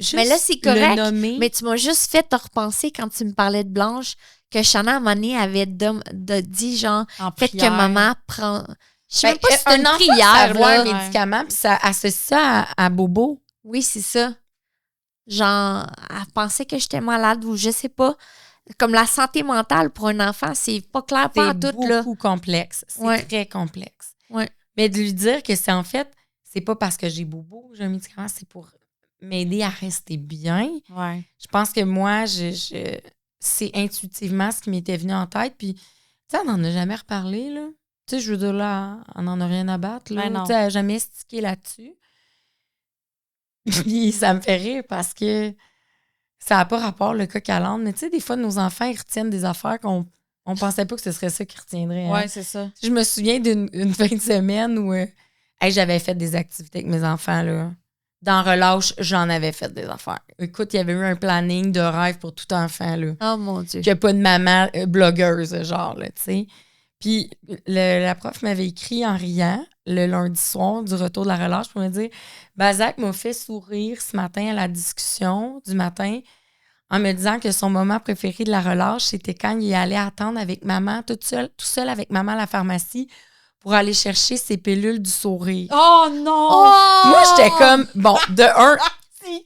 juste Mais là, c'est le correct. nommer. Mais tu m'as juste fait te repenser quand tu me parlais de Blanche que Shanna, à un moment donné, avait dit, genre, en faites que prière. maman prend. Je sais Ben, même pas si c'est une enfant, prière, ça voit là. un médicament, puis ça associe ça à Bobo. Oui, c'est ça. Genre, elle pensait que j'étais malade ou je sais pas. Comme la santé mentale pour un enfant, c'est pas clair pas C'est en tout, là. beaucoup complexe. C'est Ouais. très complexe. Ouais. Mais de lui dire que c'est en fait, c'est pas parce que j'ai Bobo que j'ai un médicament, c'est pour m'aider à rester bien. Ouais. Je pense que moi, c'est intuitivement ce qui m'était venu en tête. Puis, tu sais, on n'en a jamais reparlé, là. Tu sais, je veux dire, là, on n'en a rien à battre, là. Ben non. Tu sais, elle n'a jamais stické là-dessus. Puis, ça me fait rire parce que ça n'a pas rapport, le coq à l'âne. Mais tu sais, des fois, nos enfants, ils retiennent des affaires qu'on on pensait pas que ce serait ça qu'ils retiendraient. Ouais, Hein? c'est ça. Je me souviens d'une fin de semaine où hey, j'avais fait des activités avec mes enfants, là. Dans Relâche, j'en avais fait des affaires. Écoute, il y avait eu un planning de rêve pour tout enfant, là. Oh mon Dieu. Qu'il n'y a pas de maman blogueuse, genre, là, tu sais. Puis la prof m'avait écrit en riant le lundi soir du retour de la relâche pour me dire Bazac m'a fait sourire ce matin à la discussion du matin en me disant que son moment préféré de la relâche, c'était quand il allait attendre avec maman, tout seul avec maman à la pharmacie pour aller chercher ses pilules du sourire. Oh non! Moi, j'étais comme, bon, de un,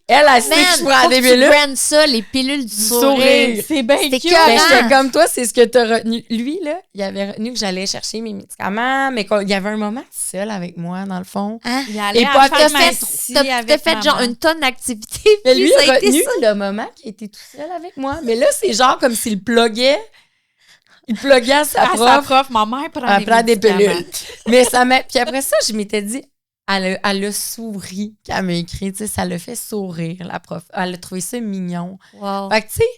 elle sait que je prends Man, des faut que tu pilules prennes ça, les pilules du sourire. C'est bien C'était cute! écœurant. Ben, j'étais comme toi, c'est ce que t'as retenu. Lui, là, il avait retenu que j'allais chercher mes médicaments, mais qu'il y avait un moment seul avec moi, dans le fond. Hein? Il allait Et à pas la que pharmacie T'as avec fait genre maman. une tonne d'activités. Mais puis lui, ça il a été retenu ça. le moment qu'il était tout seul avec moi. Mais là, c'est genre comme s'il pluguait. Il pluguait à sa À sa prof. prof, ma mère prend Elle prend des médicaments. pilules. Mais ça m'a. Puis après ça, je m'étais dit, elle a souri quand elle m'a écrit. Tu sais, ça l'a fait sourire, la prof. Elle a trouvé ça mignon. Wow. Fait que, tu sais,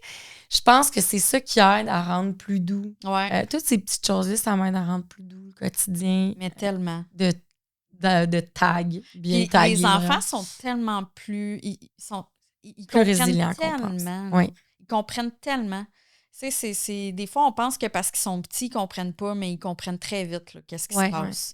je pense que c'est ça qui aide à rendre plus doux. Ouais, Toutes ces petites choses-là, ça m'aide à rendre plus doux le quotidien mais tellement. de tag, bien Puis tagué. les enfants vraiment. sont tellement plus... Ils Plus comprennent résilients qu'on pense. tellement. Oui. Ils comprennent tellement. Tu sais, des fois, on pense que parce qu'ils sont petits, ils comprennent pas, mais ils comprennent très vite là, qu'est-ce qui Ouais. se passe.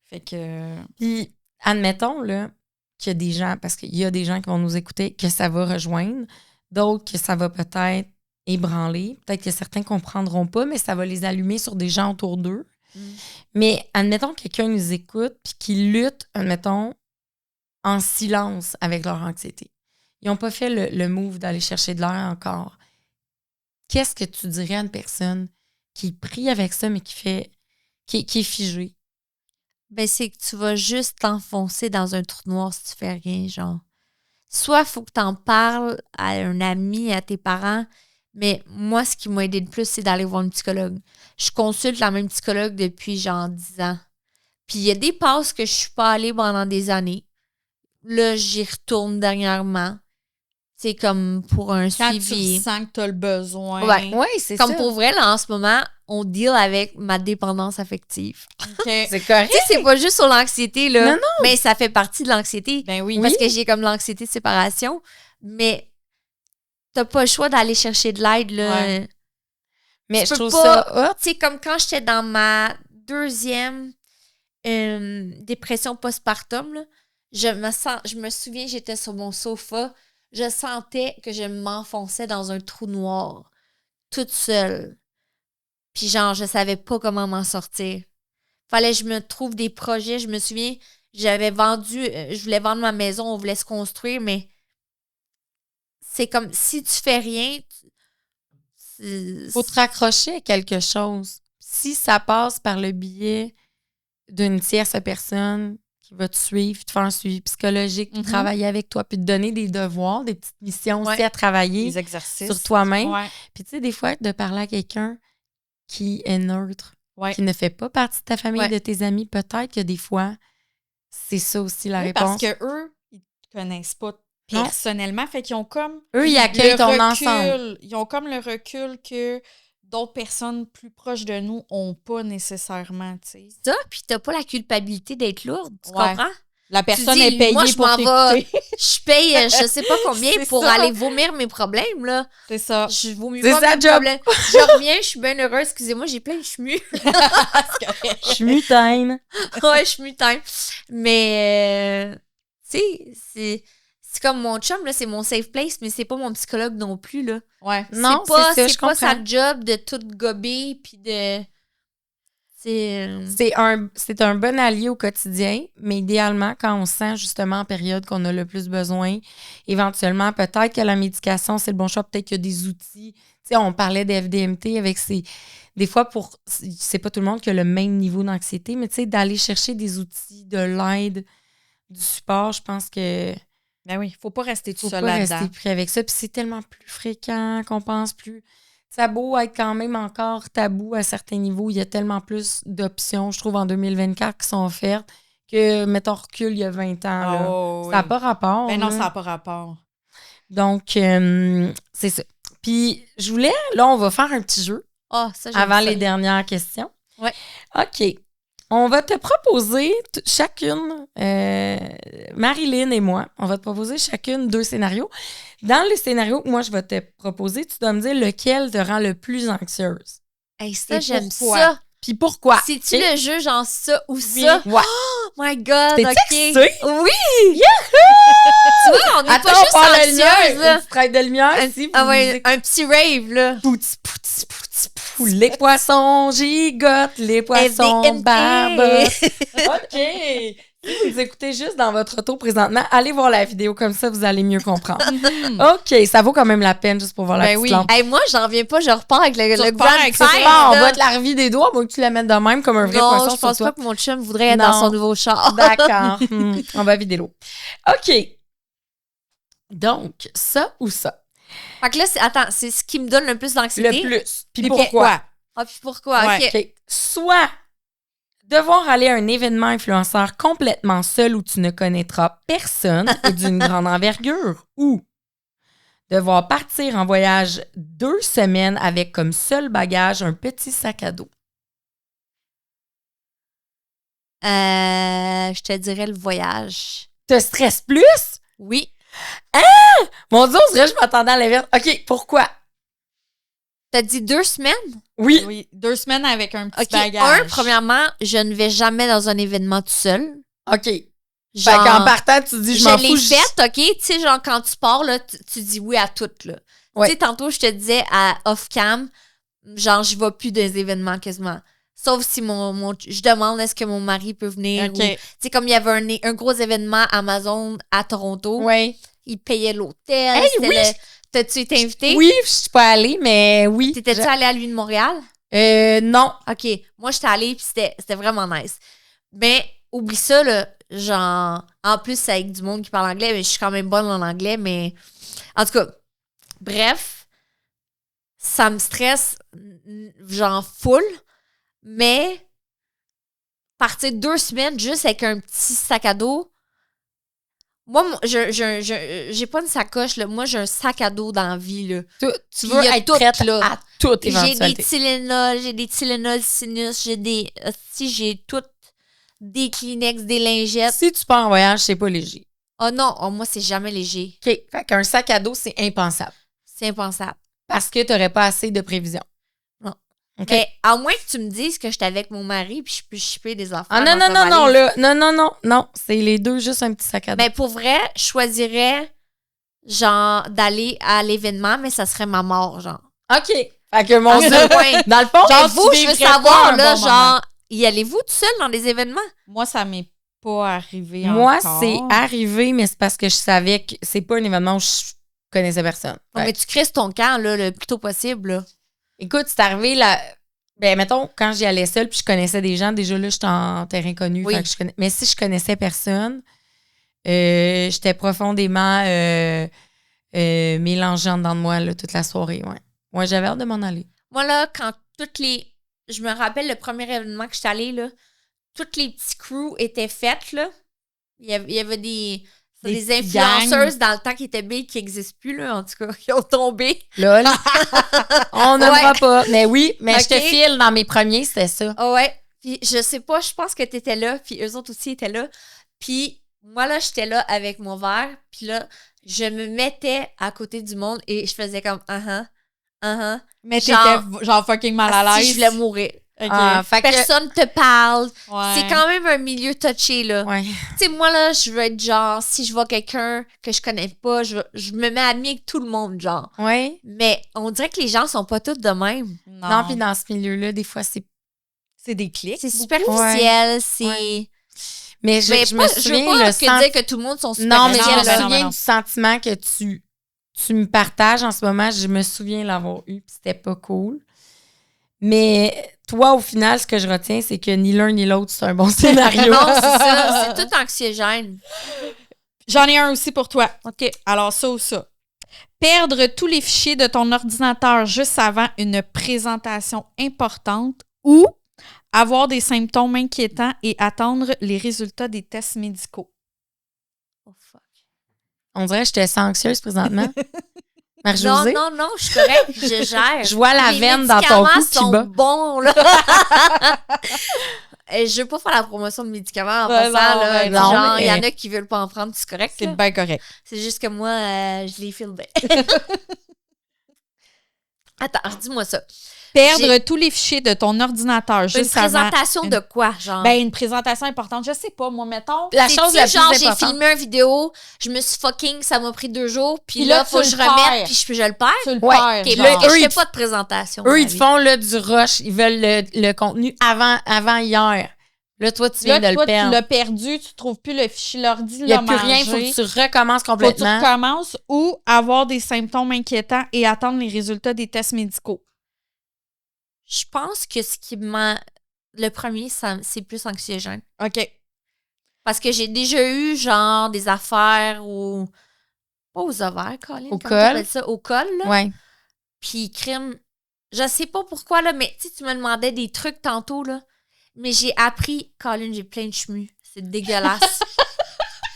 Fait que... Puis, admettons là, qu'il y a des gens, parce qu'il y a des gens qui vont nous écouter, que ça va rejoindre, d'autres que ça va peut-être ébranler, peut-être que certains comprendront pas, mais ça va les allumer sur des gens autour d'eux. Mais admettons que quelqu'un nous écoute puis qu'ils luttent, admettons, en silence avec leur anxiété. Ils n'ont pas fait le move d'aller chercher de l'air encore. Qu'est-ce que tu dirais à une personne qui prie avec ça, mais qui est figée? Ben, c'est que tu vas juste t'enfoncer dans un trou noir si tu fais rien, genre. Soit il faut que tu en parles à un ami, à tes parents, mais moi, ce qui m'a aidé le plus, c'est d'aller voir une psychologue. Je consulte la même psychologue depuis genre 10 ans. Puis il y a des passes que je suis pas allée pendant des années. Là, j'y retourne dernièrement. C'est comme pour un Quand suivi. tu sens que tu as le besoin. Ouais. Oui, c'est Comme ça. pour vrai, là, en ce moment, on deal avec ma dépendance affective. OK. C'est correct. Tu sais, c'est pas juste sur l'anxiété, là. Non, non. Mais ça fait partie de l'anxiété. Ben oui. Parce que j'ai comme l'anxiété de séparation. Mais t'as pas le choix d'aller chercher de l'aide, là. Ouais. Mais tu je peux trouve pas- ça hot. Tu sais, comme quand j'étais dans ma deuxième dépression postpartum, là, je me souviens, j'étais sur mon sofa, je sentais que je m'enfonçais dans un trou noir, toute seule. Puis genre, je savais pas comment m'en sortir. Fallait que je me trouve des projets. Je me souviens, j'avais vendu, je voulais vendre ma maison, on voulait se construire, mais c'est comme si tu fais rien, Faut te raccrocher à quelque chose. Si ça passe par le biais d'une tierce personne qui va te suivre, te faire un suivi psychologique, puis travailler avec toi, puis te donner des devoirs, des petites missions aussi à travailler Les exercices. sur toi-même. Ouais. Puis tu sais, des fois, de parler à quelqu'un qui est neutre, Ouais. qui ne fait pas partie de ta famille, Ouais. de tes amis, peut-être que des fois, c'est ça aussi la Oui, réponse. parce qu'eux, ils te connaissent pas Non. personnellement. Fait qu'ils ont comme. Eux, ils accueillent le ton recul. ensemble. Ils ont comme le recul que d'autres personnes plus proches de nous ont pas nécessairement, tu sais. ça, puis t'as pas la culpabilité d'être lourde, tu Ouais. comprends? La personne dis, est payée moi, je pour m'en vais. t'écouter. Je paye je sais pas combien C'est pour ça. aller vomir mes problèmes, là. C'est ça. Je vomis C'est pas sa mes job. problèmes. Je reviens, je suis bien heureuse. Excusez-moi, j'ai plein de chemus. Je suis mutaine. Ouais, je suis mutaine. Mais, tu sais, c'est comme mon chum, là, c'est mon safe place, mais c'est pas mon psychologue non plus, là. Ouais. Non, c'est pas, c'est ça, je c'est pas sa comprends. job de tout gober, puis de... C'est un bon allié au quotidien, mais idéalement, quand on sent justement en période qu'on a le plus besoin, éventuellement, peut-être que la médication, c'est le bon choix. Peut-être qu'il y a des outils. Tu sais, on parlait d'FDMT avec ces... Des fois, c'est pas tout le monde qui a le même niveau d'anxiété, mais tu sais, d'aller chercher des outils, de l'aide, du support, je pense que Ben oui, faut pas rester tout faut seul pas là-dedans. rester pris avec ça. Puis c'est tellement plus fréquent qu'on pense plus. Ça a beau être quand même encore tabou à certains niveaux, il y a tellement plus d'options, je trouve, en 2024 qui sont offertes que, mettons, recul il y a 20 ans. Là. Oh, Ça n'a oui. pas rapport. Ben non, là. ça n'a pas rapport. Donc, c'est ça. Puis, je voulais, là, on va faire un petit jeu Ah, ça, j'aime avant ça. les dernières questions. Ouais. OK. On va te proposer chacune, Marilyn et moi, on va te proposer chacune 2 scénarios. Dans le scénario que moi, je vais te proposer, tu dois me dire lequel te rend le plus anxieuse. Hey, ça, Et j'aime pourquoi? ça. Puis pourquoi? C'est-tu OK? le jeu, genre ça ou Oui. ça? Ouais. Oh my God, T'es OK. excitée? Oui! Tu vois, on n'est Attends, pas on juste parle de anxieuse, lumière. là. Une petite traite de lumière ici. Ah ouais, un petit rave, là. Les poissons gigotent, les poissons FDMT. barbotent. OK. Si vous nous écoutez juste dans votre auto présentement, allez voir la vidéo, comme ça, vous allez mieux comprendre. OK, ça vaut quand même la peine juste pour voir la Ben petite oui. lampe. Hey, moi, j'en reviens pas, je repars avec le repars grand avec tête, ça. Bon, on là. va te la revier des doigts, moi que tu la mettes de même comme un vrai Non, poisson je sur pense toi. pas que mon chum voudrait être Non. dans son nouveau char. D'accord. On va vider l'eau. OK. Donc, ça ou ça? Fait que là, c'est ce qui me donne le plus Le d'anxiété. plus. Puis Puis pourquoi? Ah, puis pourquoi? Ouais. OK. OK. Soit devoir aller à un événement influenceur complètement seul où tu ne connaîtras personne et d'une grande envergure, ou devoir partir en voyage 2 semaines avec comme seul bagage un petit sac à dos. Je te dirais le voyage. Te stresse plus? Oui. Mon Dieu, on dirait que je m'attendais à l'inverse. OK, pourquoi? T'as dit 2 semaines? Oui. Oui, 2 semaines avec un petit OK. bagage. Premièrement, je ne vais jamais dans un événement tout seul. OK. Fait Genre, qu'en partant, tu dis, je m'en l'ai fous. faite, OK? Tu sais, genre, quand tu pars, là, tu dis oui à tout, là. Ouais. Tu sais, tantôt, je te disais à off-cam, genre, je vais plus des événements quasiment. Sauf si je demande est-ce que mon mari peut venir. OK. ou- Tu sais, comme il y avait un gros événement Amazon à Toronto, Oui. il payait l'hôtel. Hey, c'était oui, T'as-tu été invité? Oui, je suis pas allée, mais oui. T'étais-tu allée à lui de Montréal? Non. OK. Moi, j'étais allée, puis c'était vraiment nice. Mais oublie ça, là. Genre, en plus, c'est avec du monde qui parle anglais, mais je suis quand même bonne en anglais, mais... En tout cas, bref, ça me stresse, genre, full, mais partir 2 semaines juste avec un petit sac à dos... Moi, j'ai pas une sacoche, là. Moi, j'ai un sac à dos dans la vie, là. Tu Il veux y a être tout, prête là. à toute J'ai des éventualité. Tylenol, sinus, j'ai tout, des Kleenex, des lingettes. Si tu pars en voyage, c'est pas léger. Oh non, moi, c'est jamais léger. OK. Fait qu'un sac à dos, c'est impensable. C'est impensable. Parce que tu n'aurais pas assez de prévisions. Non. OK. Mais à moins que tu me dises que j'étais avec mon mari puis je peux shipper des affaires. Ah non, dans non, sa non, non, valise. là. Non. C'est les deux, juste un petit sac à dos. Mais pour vrai, je choisirais, genre, d'aller à l'événement, mais ça serait ma mort, genre. OK. Fait que mon À Dieu, ce point. dans le fond, Genre, tu vous, je veux vivrais pas savoir, un là, bon genre, y allez-vous tout seul dans des événements? Moi, ça m'est pas arrivé Moi, encore. c'est arrivé, mais c'est parce que je savais que c'est pas un événement où je connaissais personne. Non, mais tu crées ton camp, là, le plus tôt possible, là. Écoute, c'est arrivé là. Ben, mettons, quand j'y allais seule puis je connaissais des gens, déjà là, j'étais en terrain connu. Oui. Fait que mais si je connaissais personne, j'étais profondément mélangeant dedans de moi là, toute la soirée. Ouais. Moi, j'avais hâte de m'en aller. Moi, là, quand je me rappelle le premier événement que j'étais allée, là, toutes les petits crews étaient faites, là. Il y avait des influenceuses dans le temps qui étaient big, qui n'existent plus, là, en tout cas, qui ont tombé. Lol. On n'aimera pas. Mais oui, mais Ok. je te file dans mes premiers, c'était ça. Ah ouais. Puis je sais pas, je pense que t'étais là, puis eux autres aussi étaient là. Puis moi, là, j'étais là avec mon verre, puis là, je me mettais à côté du monde et je faisais comme Mais genre- t'étais genre fucking mal à si l'aise. je voulais mourir. OK. Fait que- Personne te parle. Ouais. C'est quand même un milieu touché, là. Ouais. Tu sais, moi, là, je veux être genre, si je vois quelqu'un que je connais pas, je me mets amie avec tout le monde, genre. Ouais. Mais on dirait que les gens sont pas tous de même. Non, puis dans ce milieu-là, des fois, c'est. C'est des clics. C'est superficiel, c'est... Ouais. Mais je Mais me pas- je veux souviens pas le dire que tout le monde sont Non, mais superficiels. je me non, souviens non. du sentiment que tu me partages en ce moment. Je me souviens l'avoir eu, puis c'était pas cool. Mais toi, au final, ce que je retiens, c'est que ni l'un ni l'autre, c'est un bon scénario. Non, c'est ça. C'est tout anxiogène. J'en ai un aussi pour toi. OK. Alors, ça ou ça. Perdre tous les fichiers de ton ordinateur juste avant une présentation importante ou avoir des symptômes inquiétants et attendre les résultats des tests médicaux. Oh, fuck. On dirait que je te sens anxieuse présentement. Non, Marie-Josée, non, je suis correcte. Je gère. je vois la Les veine dans ton médicaments cou qui sont bat. bons, là. Je veux pas faire la promotion de médicaments en Ouais, passant, non, là. ouais, non, Genre, il y mais- en a qui veulent pas en prendre, c'est correct, C'est là. bien correct. C'est juste que moi, je les file bien. Attends, dis-moi ça. Perdre tous les fichiers de ton ordinateur Une juste avant... présentation de quoi, genre? Ben, une présentation importante. Je sais pas, moi, mettons... La C'est-tu chose la plus genre, j'ai importante. filmé une vidéo, je me suis fucking, ça m'a pris 2 jours, puis Puis là, là, faut que tu je le remette, perds. puis je le perds. Tu le Ouais, perds, OK, genre. là, je eux, fais ils- pas de présentation. Eux, ma ils te vie. font là, du rush. Ils veulent le contenu avant hier. Là, toi, tu viens Là, de toi, le perdre. tu l'as perdu, tu trouves plus le fichier, l'ordi, Il n'y a plus rien, il faut que tu recommences Faut que tu complètement. recommences ou avoir des symptômes inquiétants et attendre les résultats des tests médicaux. Je pense que ce qui m'a... Le premier, c'est plus anxiogène. OK. Parce que j'ai déjà eu, genre, des affaires au... Pas aux ovaires, Colin. Au comment col. t'appelles ça? Au col, là. Ouais. Puis, crime... Je sais pas pourquoi, là, mais tu sais, tu me demandais des trucs tantôt, là. Mais j'ai appris... Colin, j'ai plein de chemus. C'est dégueulasse.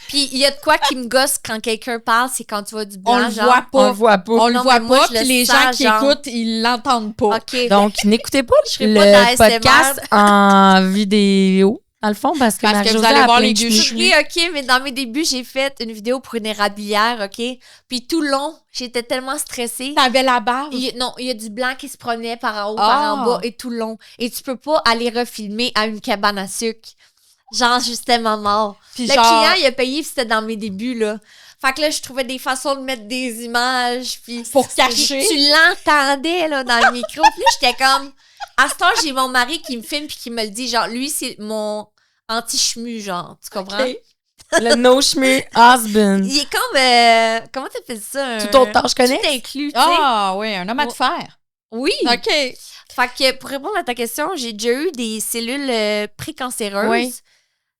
Puis, il y a de quoi qui me gosse quand quelqu'un parle, c'est quand tu vois du blanc, On le genre... voit On le pas. voit pas. On le Non, voit mais moi, pas, je le puis les sens, gens qui genre. écoutent, ils l'entendent pas. OK. Donc, n'écoutez pas serai pas dans le ASMR. podcast en vidéo, dans le fond, parce que Parce que vous Marie-Josée allez a voir plein les de deux cheveux. Oui, OK, mais dans mes débuts, j'ai fait une vidéo pour une érablière, OK? Puis tout le long, j'étais tellement stressée. T'avais la barbe. Il y a du blanc qui se promenait par en haut, Ah. par en bas et tout le long. Et tu peux pas aller refilmer à une cabane à sucre. Genre, juste tellement mort. Puis Le genre- client, il a payé, puis c'était dans mes débuts, là. Fait que là, je trouvais des façons de mettre des images, puis... Pour cacher. Tu l'entendais, là, dans le micro. Puis là, j'étais comme... À ce temps, j'ai mon mari qui me filme puis qui me le dit. Genre, lui, c'est mon anti-chemu, genre. Tu comprends? OK. Le no shmu husband. Il est comme... comment t'appelles ça? Tout autre temps, je connais. Tout inclus, tu sais. Ah, oui, un homme à te faire. Oui. OK. Fait que pour répondre à ta question, j'ai déjà eu des cellules précancéreuses. Oui.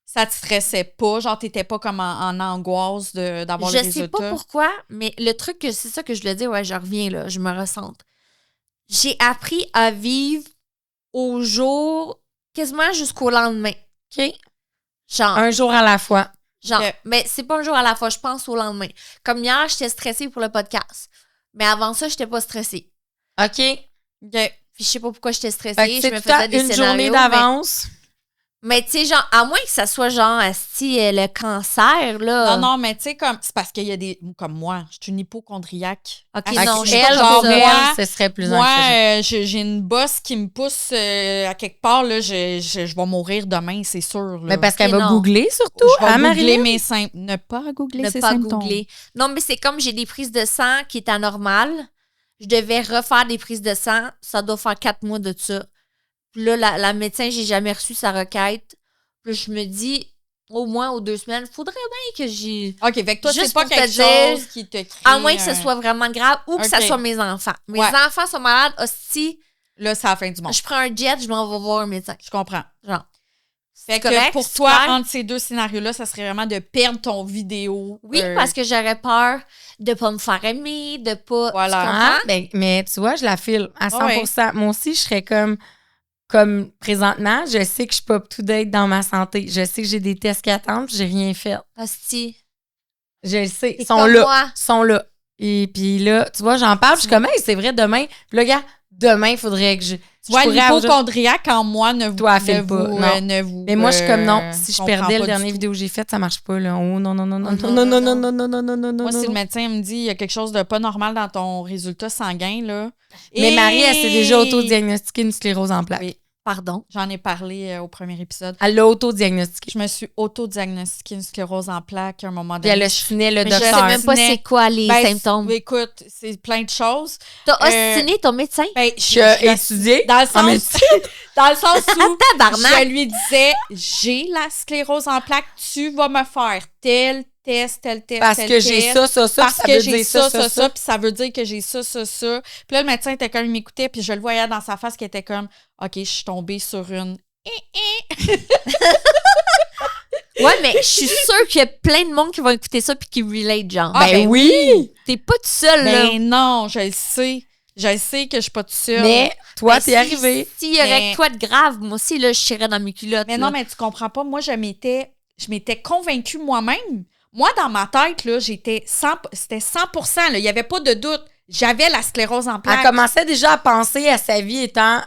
Ça te stressait pas? Genre, t'étais pas comme en angoisse d'avoir Je les sais résultats? pas pourquoi, mais le truc, c'est ça que je le dis, ouais, je reviens là, je me ressente. J'ai appris à vivre au jour, quasiment jusqu'au lendemain. OK. Genre, Un jour à la fois. Ok. mais c'est pas un jour à la fois, je pense au lendemain. Comme hier, j'étais stressée pour le podcast. Mais avant ça, j'étais pas stressée. OK. OK. Puis je sais pas pourquoi j'étais stressée, Fait que je c'est me tout le temps faisais des une scénarios. journée d'avance. Mais tu sais, genre, à moins que ça soit genre, asti, le cancer, là. Non, mais tu sais, comme c'est parce qu'il y a des... Comme moi, je suis une hypochondriaque. OK, Ah, non, elle, je sais pas genre, comme ça. moi, ce serait plus Moi, anxiogène. j'ai une bosse qui me pousse à quelque part. Là, je vais mourir demain, c'est sûr. Là. Mais parce qu'elle Ok, va non. googler surtout, je vais hein, googler Marilyn? mes symptômes. Ne pas googler Ne ses pas symptômes. googler. Non, mais c'est comme j'ai des prises de sang qui étaient anormales. Je devais refaire des prises de sang. Ça doit faire 4 mois de ça. Puis là, la médecin, j'ai jamais reçu sa requête. Puis là, je me dis, au moins aux 2 semaines. Faudrait bien que j'y... OK, fait que toi, Juste c'est pas pour te quelque dire, chose qui te crée... À moins que ce soit vraiment grave ou que OK. ça soit mes enfants. Mes Ouais. enfants sont malades, hostie, Là, c'est la fin du monde. je prends un jet, je m'en vais voir un médecin. Je comprends. Genre. Fait que correct, pour c'est toi, clair? entre ces deux scénarios-là, ça serait vraiment de perdre ton vidéo. Oui, parce que j'aurais peur de pas me faire aimer, de pas... Voilà. Tu comprends? Ah, ben, mais tu vois, je la file à 100%. Moi aussi, je serais comme présentement, je sais que je suis pas up-to-date dans ma santé. Je sais que j'ai des tests qui attendent, puis j'ai rien fait. Hostie. Je le sais. T'es Ils sont comme là. moi. Ils sont là. Et puis là, tu vois, j'en parle, je suis comme, hey, c'est vrai, demain. Puis là, gars, demain, il faudrait que je. Tu vois, je pourrais avoir- l'hypochondriaque en moi ne vous... Toi, elle ne file pas, vous, non. ne vous, Mais moi, je suis comme, non, si je comprends perdais pas le du dernier tout. vidéo que j'ai faite, ça marche pas, là. Oh, non, non, non, non, Oh, non, non, non, non, non, non, non, non, non, Moi, si non. le médecin me dit il y a quelque chose de pas normal dans ton résultat sanguin, là... Mais Marie, elle s'est déjà auto-diagnostiquée une sclérose en plaques. Oui. Pardon. J'en ai parlé au premier épisode. Elle l'a auto-diagnostiquée. Je me suis auto-diagnostiquée une sclérose en plaques à un moment Puis donné. elle a chiné le Mais je Je sais docteur. même pas c'est quoi les Ben, symptômes. Écoute, c'est plein de choses. T'as ostiné ton médecin? Ben, Je étudié dans le en sens, médecine. dans le sens où Tabarnak! je lui disais, j'ai la sclérose en plaques, tu vas me faire tel test, tel test, Parce tel que j'ai test. ça, Parce ça que veut j'ai dire ça, ça. puis ça veut dire que j'ai ça. Puis là, le médecin était comme, il m'écoutait, puis je le voyais dans sa face qui était comme, OK, je suis tombée sur une... Ouais, mais je suis sûre qu'il y a plein de monde qui vont écouter ça puis qui relate, genre. Ah, ben oui! T'es pas tout seul, là. Ben non, je le sais. Je le sais que je suis pas toute seule. Mais toi, Ben, t'es arrivé. S'il y aurait Mais- que quoi de grave, moi aussi, là, je chierais dans mes culottes. Mais là. non, mais tu comprends pas. Moi, je m'étais convaincue moi-même. Moi, dans ma tête, là, c'était 100%. Là. Il n'y avait pas de doute. J'avais la sclérose en Elle plaques. commençait déjà à penser à sa vie étant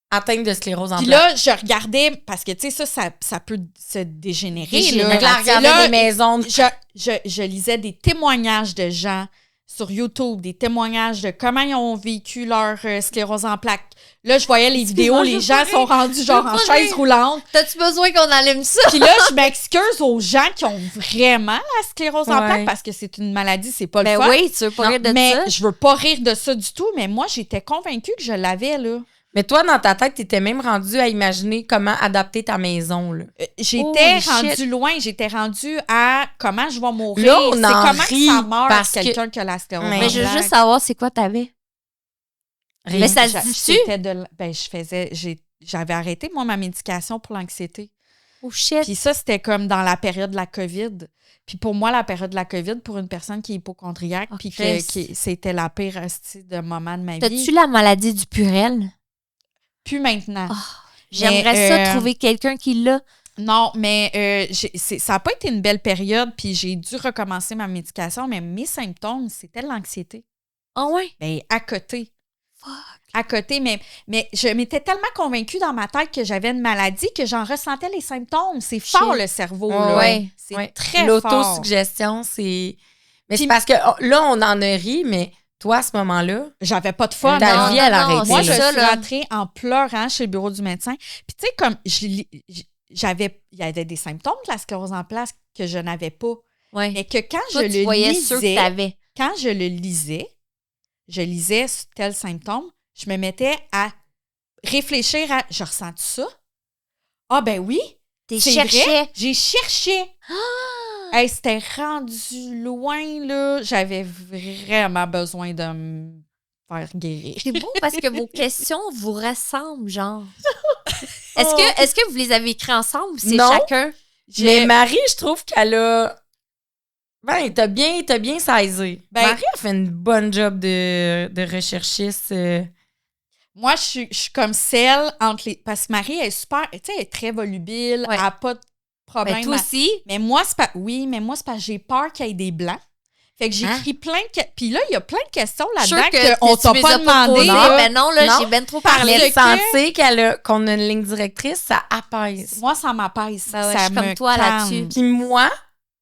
atteinte de sclérose en Puis plaques. là, je regardais, parce que, tu sais, ça peut se dégénérer. Fait que là, elle Là, regardait des maisons. je lisais des témoignages de gens sur YouTube, des témoignages de comment ils ont vécu leur sclérose en plaques. Là, je voyais les vidéos, les gens sont rendus genre en chaise roulante. T'as-tu besoin qu'on allume ça? Puis là, je m'excuse aux gens qui ont vraiment la sclérose en Ouais. plaques parce que c'est une maladie, c'est pas le Ben fun. oui, tu veux pas Non, rire de mais ça? je veux pas rire de ça du tout, mais moi, j'étais convaincue que je l'avais, là. Mais toi, dans ta tête, t'étais même rendu à imaginer comment adapter ta maison, là. J'étais Holy rendue shit. loin, j'étais rendue à comment je vais mourir. Là, on c'est en comment rit que ça meurt parce que- quelqu'un qui a la sclérose Mais en Mais je veux plaques. juste savoir c'est quoi t'avais. Rien. Mais ça se dit-tu? C'était j'avais arrêté, moi, ma médication pour l'anxiété. Oh shit. Puis ça, c'était comme dans la période de la COVID. Puis pour moi, la période de la COVID, pour une personne qui est hypochondriaque, Oh, puis Chris. c'était la pire hostie de moment de ma vie. T'as-tu la maladie du purel? Plus maintenant. J'aimerais Mais, ça trouver quelqu'un qui l'a. Non, mais ça n'a pas été une belle période, puis j'ai dû recommencer ma médication, mais mes symptômes, c'était l'anxiété. Ah ouais? Ben, à côté. Fuck. À côté, mais je m'étais tellement convaincue dans ma tête que j'avais une maladie que j'en ressentais les symptômes. C'est fort, le cerveau. Ouais, là. ouais. C'est Ouais. très fort. L'autosuggestion, c'est... Mais c'est Puis- parce que là, on en a ri, mais toi, à ce moment-là, J'avais pas de fun. Ta non. vie, elle a non, arrêté. Moi, c'est je ça, suis là. rentrée en pleurant chez le bureau du médecin. Puis, tu sais, comme il y avait des symptômes de la sclérose en plaques que je n'avais pas. Ouais. Mais que quand Toi, je tu le voyais ceux que lisais, t'avais. quand je le lisais, je lisais tel symptôme, je me mettais à réfléchir à je ressens ça? Ah, ben oui, T'es c'est cherchais. vrai. J'ai cherché. Ah! Hey, c'était rendu loin, là. J'avais vraiment besoin de me faire guérir. C'est beau parce que vos questions vous ressemblent, genre. Est-ce que vous les avez écrites ensemble ou c'est Non. chacun? mais Marie, je trouve qu'elle a... Ben, t'as bien saisi. Ben- Marie a fait une bonne job de recherchiste. Moi, je suis comme celle entre les... Parce que Marie, elle est super... Tu sais, elle est très volubile. Ouais. Elle n'a pas de problème. Ben, toi aussi. Mais moi, c'est pas... Oui, mais moi, c'est parce que j'ai peur qu'il y ait des blancs. Fait que j'écris plein de... Puis là, il y a plein de questions là-dedans qu'on tu t'a les pas as demandé. posées. là. Ben non, là, Non. j'ai ben trop Parce parlé. Mais que- sentir qu'on a une ligne directrice, ça apaise. Moi, ça m'apaise. Ben ouais, ça je suis comme me toi calme. là-dessus. Puis moi,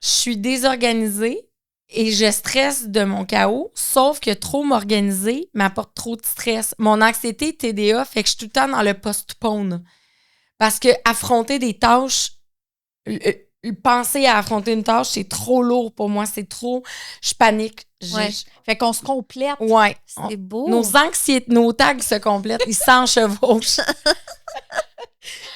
je suis désorganisée et je stresse de mon chaos, sauf que trop m'organiser m'apporte trop de stress. Mon anxiété TDA fait que je suis tout le temps dans le postpone. Parce que affronter des tâches, penser à affronter une tâche, c'est trop lourd pour moi, c'est trop... Je panique. Ouais. Fait qu'on se complète. Ouais. C'est beau. Nos anxiétés, nos tags se complètent, ils s'enchevauchent.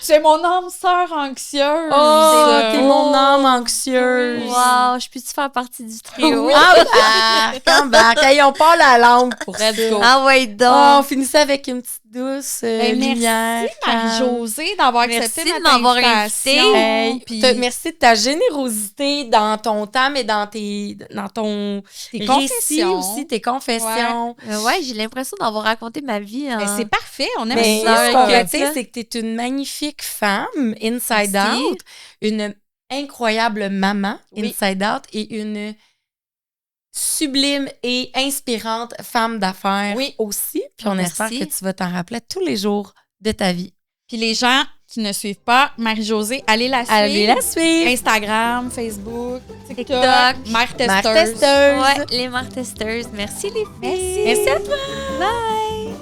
C'est mon âme sœur anxieuse. Oh, t'es mon anxieuse. Wow, je peux-tu faire partie du trio? Embarque. Hey, on part la langue pour ça. Let's go. Ah ouais, Oh, donc. on finissait avec une petite douce lumière. Merci, Marie-Josée, d'avoir accepté Merci de notre m'avoir invitation. Hey, Puis merci de ta générosité dans ton temps, mais dans ton tes récit confessions. aussi, tes confessions. Ouais, j'ai l'impression d'avoir raconté ma vie. Mais c'est parfait, on aime Mais ça. ce qu'on ouais. retient, c'est que tu es une magnifique femme, inside Merci. out, une incroyable maman, Oui. inside out, et une sublime et inspirante femme d'affaires Oui. aussi. Puis on Merci. espère que tu vas t'en rappeler tous les jours de ta vie. Puis les gens qui ne suivent pas Marie-Josée, allez la suivre. Allez la suivre! Instagram, Facebook, TikTok, TikTok. Mère Testeuse. Mère Testeuse. Ouais, les Mères Testeuses. Merci les filles. Merci à toi! Bye.